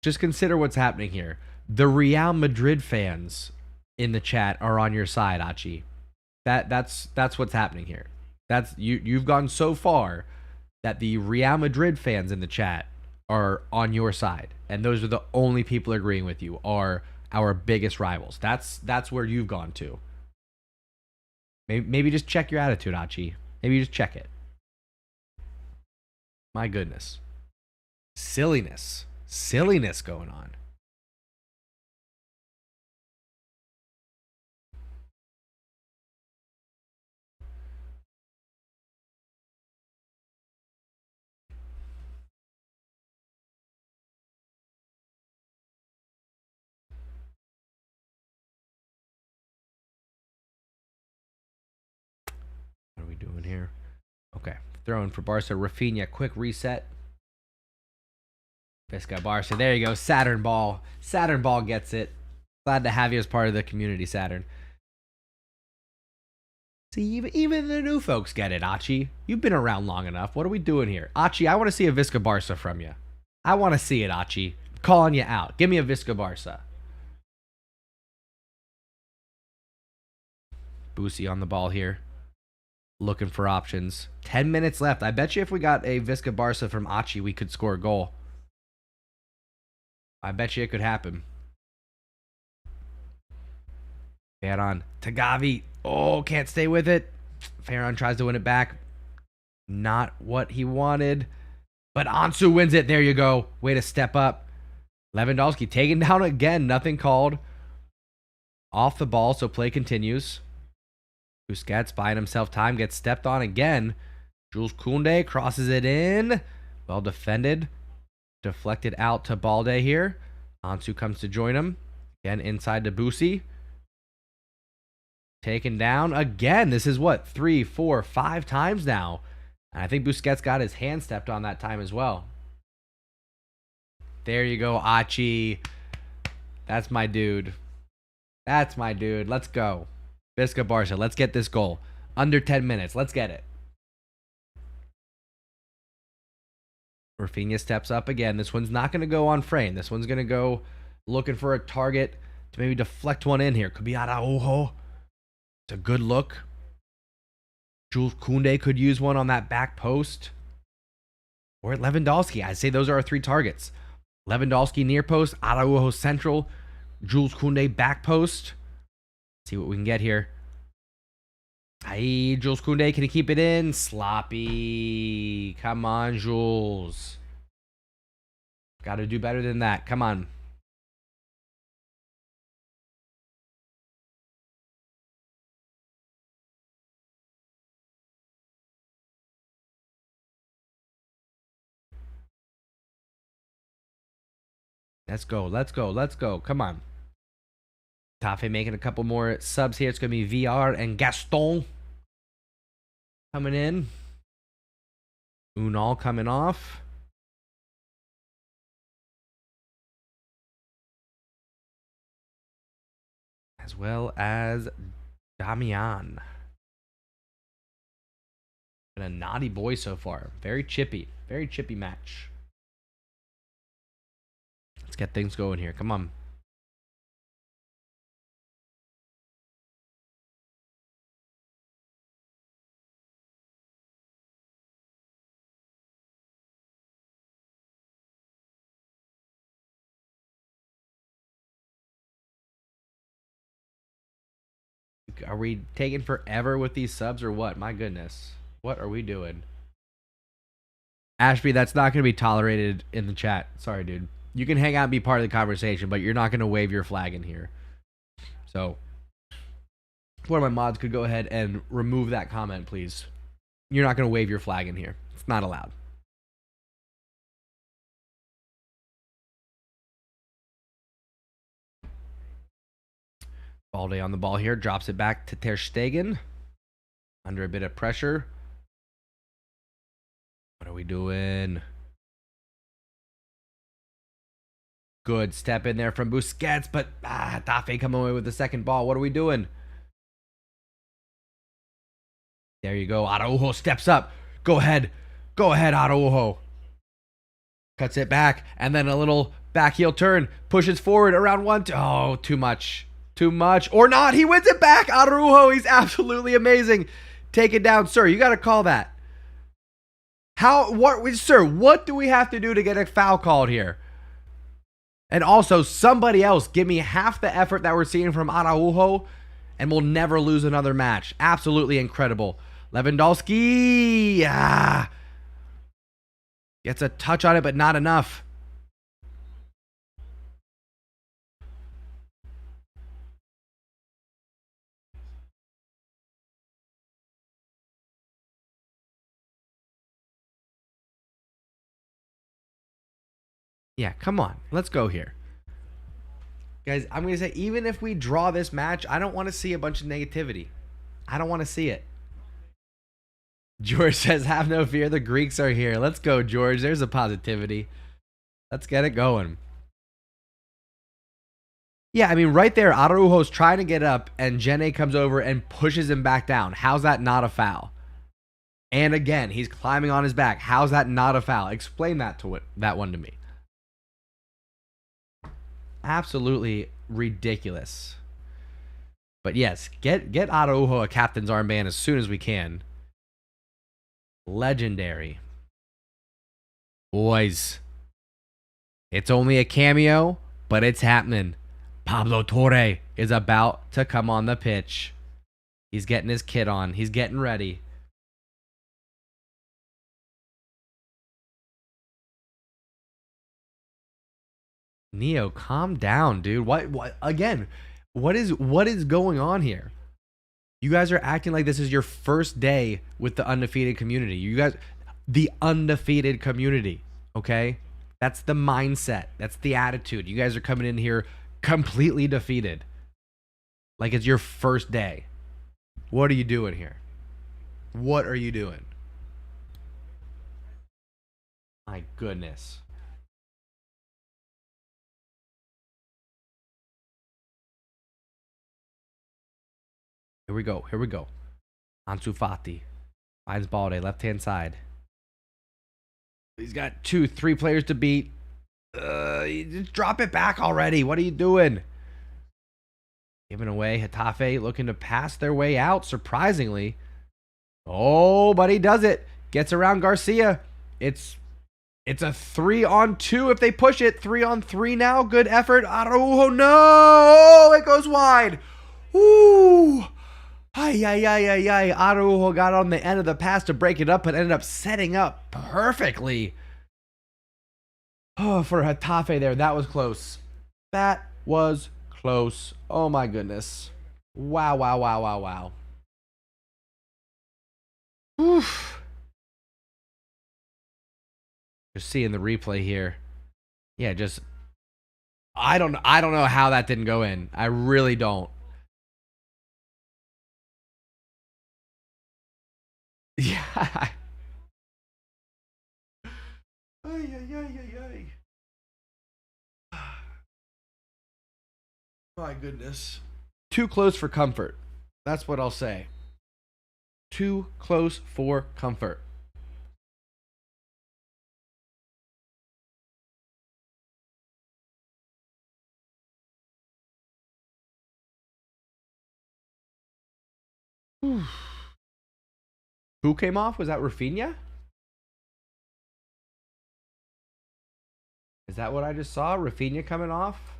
what's happening here. The Real Madrid fans in the chat are on your side, Achi. That's what's happening here. That's you've gone so far that the Real Madrid fans in the chat are on your side, and those are the only people agreeing with you, are our biggest rivals. That's where you've gone to. Maybe just check your attitude, Achi. Maybe just check it. My goodness. Silliness. Silliness going on. What are we doing here? Okay. Throwing for Barca. Raphinha. Quick reset. Visca Barca. There you go. Saturn Ball. Saturn Ball gets it. Glad to have you as part of the community, Saturn. See, even the new folks get it, Achi. You've been around long enough. What are we doing here? Achi, I want to see a Visca Barca from you. I want to see it, Achi. I'm calling you out. Give me a Visca Barca. Boosie on the ball here. Looking for options. 10 minutes left. I bet you if we got a Visca Barca from Achi, we could score a goal. I bet you it could happen. Ferran to Gavi. Oh, can't stay with it. Ferran tries to win it back. Not what he wanted. But Ansu wins it. There you go. Way to step up. Lewandowski taken down again. Nothing called. Off the ball, so play continues. Busquets buying himself time. Gets stepped on again. Jules Koundé crosses it in. Well defended. Deflected out to Balde here. Ansu comes to join him. Again, inside to Busi. Taken down again. This is what? 3, 4, 5 times now. And I think Busquets got his hand stepped on that time as well. There you go, Achi. That's my dude. That's my dude. Let's go. Visca Barca. Let's get this goal. Under 10 minutes. Let's get it. Raphinha steps up again. This one's not going to go on frame. This one's going to go looking for a target to maybe deflect one in here. Could be Araujo. It's a good look. Jules Koundé could use one on that back post. Or Lewandowski. I'd say those are our 3 targets. Lewandowski near post. Araujo central. Jules Koundé back post. See what we can get here. Aye, Jules Koundé, can he keep it in? Sloppy. Come on, Jules. Got to do better than that. Come on. Let's go. Let's go. Let's go. Come on. Getafe making a couple more subs here. It's going to be VR and Gaston coming in. Unal coming off. As well as Damian. Been a naughty boy so far. Very chippy. Very chippy match. Let's get things going here. Come on. Are we taking forever with these subs or what? My goodness. What are we doing? Ashby, that's not going to be tolerated in the chat. Sorry, dude. You can hang out and be part of the conversation, but you're not going to wave your flag in here. So, one of my mods could go ahead and remove that comment, please. You're not going to wave your flag in here. It's not allowed. Balde on the ball here. Drops it back to Ter Stegen. Under a bit of pressure. What are we doing? Good step in there from Busquets, but Getafe coming away with the second ball. What are we doing? There you go. Araujo steps up. Go ahead. Go ahead, Araujo. Cuts it back, and then a little back heel turn. Pushes forward around one. Oh, too much. Too much. Or not. He wins it back. Araujo, he's absolutely amazing. Take it down, sir. You got to call that. Sir, what do we have to do to get a foul called here? And also, somebody else give me half the effort that we're seeing from Araujo and we'll never lose another match. Absolutely incredible. Lewandowski, gets a touch on it, but not enough. Yeah, come on. Let's go here. Guys, I'm going to say, even if we draw this match, I don't want to see a bunch of negativity. I don't want to see it. George says, have no fear. The Greeks are here. Let's go, George. There's a positivity. Let's get it going. Yeah, I mean, right there, Araujo's trying to get up, and Jene comes over and pushes him back down. How's that not a foul? And again, he's climbing on his back. How's that not a foul? Explain that one to me. Absolutely ridiculous. But yes, get Araujo a captain's armband as soon as we can. Legendary. Boys, it's only a cameo, but it's happening. Pablo Torre is about to come on the pitch. He's getting his kit on. He's getting ready. Neo, calm down, dude. What again? What is going on here? You guys are acting like this is your first day with the undefeated community. You guys, the undefeated community, okay? That's the mindset. That's the attitude. You guys are coming in here completely defeated. Like it's your first day. What are you doing here? What are you doing? My goodness. Here we go. Here we go. Ansu Fati finds Balde, left-hand side. He's got 2-3 players to beat. Just drop it back already. What are you doing? Giving away. Getafe looking to pass their way out, surprisingly. Oh, but he does it. Gets around Garcia. It's a 3-on-2 if they push it. 3-on-3 now. Good effort. Araujo, no! Oh, it goes wide. Ooh. Ay. Araujo got on the end of the pass to break it up, but ended up setting up perfectly. Oh, for Getafe there. That was close. That was close. Oh, my goodness. Wow. Oof. Just seeing the replay here. Yeah, just I don't know how that didn't go in. I really don't. Yeah. Ay. My goodness. Too close for comfort. That's what I'll say. Too close for comfort. Whew. Who came off? Was that Raphinha? Is that what I just saw? Raphinha coming off?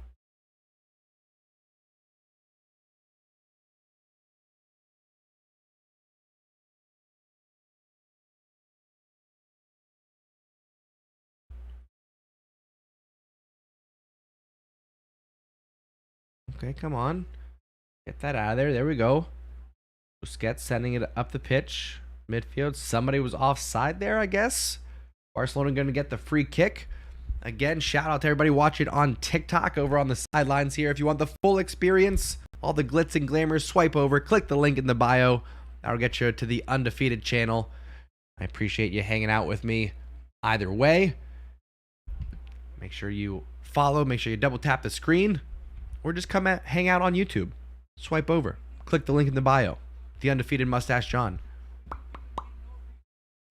Okay, come on. Get that out of there. There we go. Busquets sending it up the pitch. Midfield. Somebody was offside there, I guess. Barcelona going to get the free kick. Again, shout out to everybody watching on TikTok over on the sidelines here. If you want the full experience, all the glitz and glamour, swipe over, click the link in the bio. That'll get you to the Undefeated channel. I appreciate you hanging out with me either way. Make sure you follow, make sure you double tap the screen, or just hang out on YouTube. Swipe over, click the link in the bio. The Undefeated Mustache John.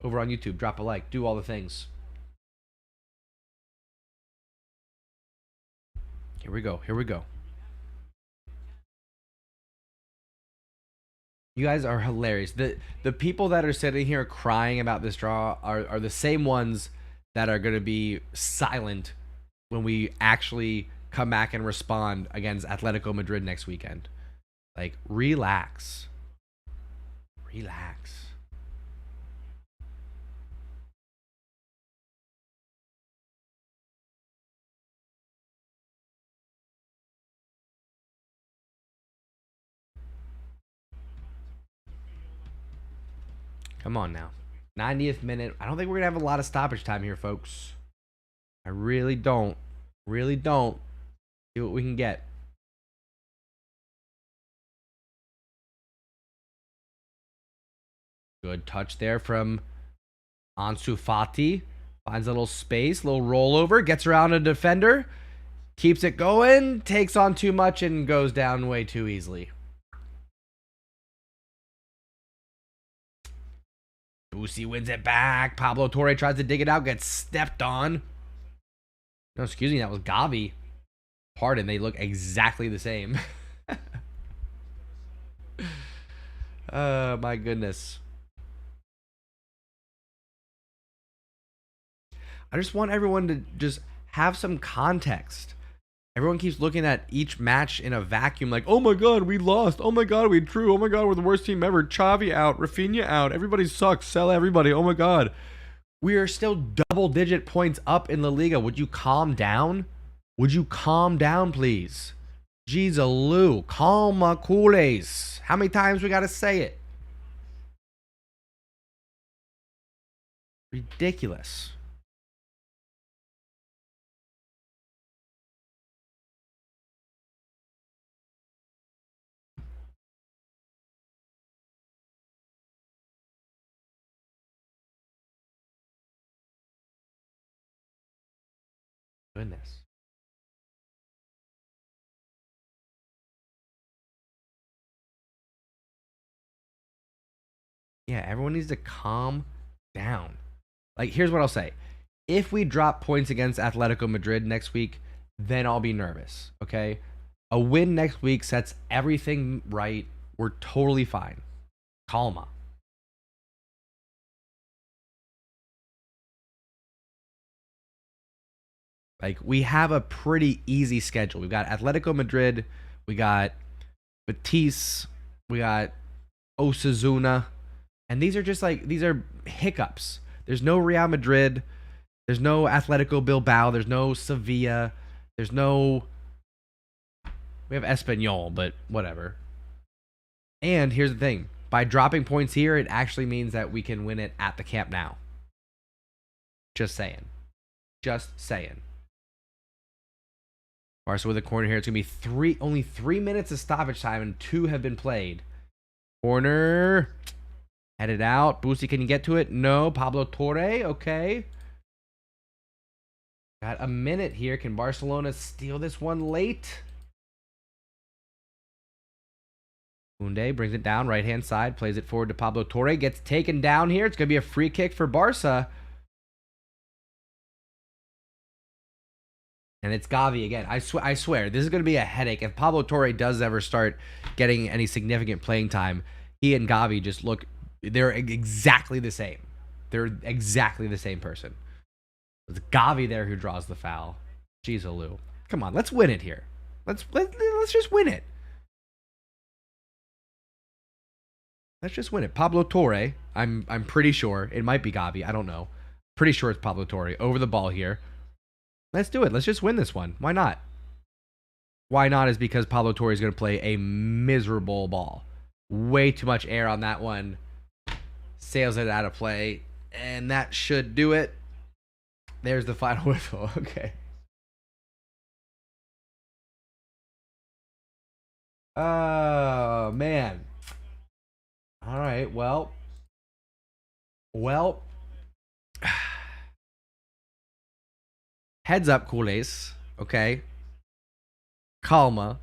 Over on YouTube, drop a like, do all the things. Here we go. You guys are hilarious. The people that are sitting here crying about this draw are the same ones that are going to be silent when we actually come back and respond against Atletico Madrid next weekend. Like, relax. Relax. Come on now. 90th minute. I don't think we're going to have a lot of stoppage time here, folks. I really don't. Really don't. See what we can get. Good touch there from Ansu Fati. Finds a little space, little rollover. Gets around a defender. Keeps it going. Takes on too much and goes down way too easily. Busi wins it back. Pablo Torre tries to dig it out. Gets stepped on. No, excuse me. That was Gavi. Pardon. They look exactly the same. Oh, my goodness. I just want everyone to just have some context. Everyone keeps looking at each match in a vacuum like, oh my god, we lost. Oh my god, we drew. Oh my god, we're the worst team ever. Xavi out. Raphinha out. Everybody sucks. Sell everybody. Oh my god. We are still double-digit points up in the Liga. Would you calm down? Would you calm down, please? Jeez-a-loo. Calma culés. How many times we got to say it? Ridiculous. Goodness. Yeah, everyone needs to calm down. Like, here's what I'll say. If we drop points against Atletico Madrid next week, then I'll be nervous, okay? A win next week sets everything right. We're totally fine. Calma. Like, we have a pretty easy schedule. We've got Atletico Madrid, we got Betis, we got Osasuna, and these are just like, these are hiccups. There's no Real Madrid, there's no Atletico Bilbao, there's no Sevilla, there's no, we have Espanyol, but whatever. And here's the thing, by dropping points here, it actually means that we can win it at the Camp Nou. Just saying. Just saying. Barca with a corner here. It's going to be only 3 minutes of stoppage time, and 2 have been played. Corner. Headed out. Busi, can you get to it? No. Pablo Torre. Okay. Got a minute here. Can Barcelona steal this one late? Kunde brings it down. Right-hand side. Plays it forward to Pablo Torre. Gets taken down here. It's going to be a free kick for Barca. And it's Gavi again. I swear, this is going to be a headache. If Pablo Torre does ever start getting any significant playing time, he and Gavi just look, they're exactly the same. They're exactly the same person. It's Gavi there who draws the foul. Jeez, Lou. Come on, let's win it here. Let's just win it. Let's just win it. Pablo Torre, I'm pretty sure. It might be Gavi. I don't know. Pretty sure it's Pablo Torre. Over the ball here. Let's do it. Let's just win this one. Why not? Why not is because Pablo Torre is going to play a miserable ball. Way too much air on that one. Sails it out of play. And that should do it. There's the final whistle. Okay. Oh, man. All right. Well. Heads up, culés. Okay. Calma.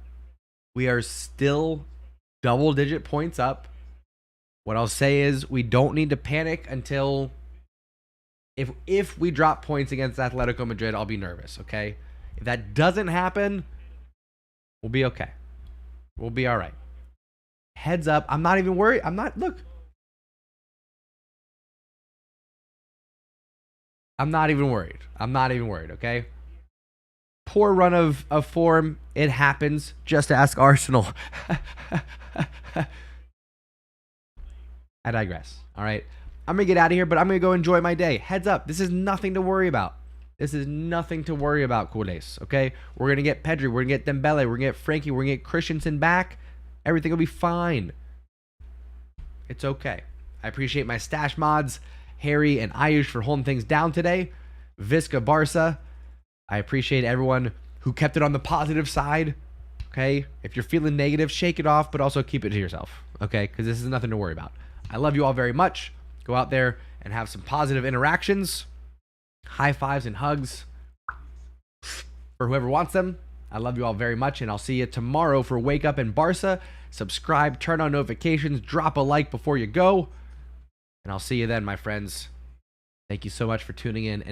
We are still double-digit points up. What I'll say is we don't need to panic until if we drop points against Atletico Madrid, I'll be nervous, okay? If that doesn't happen, we'll be okay. We'll be all right. Heads up. I'm not even worried. Look. I'm not even worried. Okay? poor run of form. It happens. Just ask Arsenal. I digress. All right. I'm going to get out of here, but I'm going to go enjoy my day. Heads up. This is nothing to worry about. This is nothing to worry about, culés, okay? We're going to get Pedri. We're going to get Dembele. We're going to get Frankie. We're going to get Christensen back. Everything will be fine. It's okay. I appreciate my stash mods, Harry and Ayush, for holding things down today. Visca Barca. I appreciate everyone who kept it on the positive side, okay? If you're feeling negative, shake it off, but also keep it to yourself, okay? Because this is nothing to worry about. I love you all very much. Go out there and have some positive interactions. High fives and hugs for whoever wants them. I love you all very much, and I'll see you tomorrow for Wake Up in Barca. Subscribe, turn on notifications, drop a like before you go, and I'll see you then, my friends. Thank you so much for tuning in. And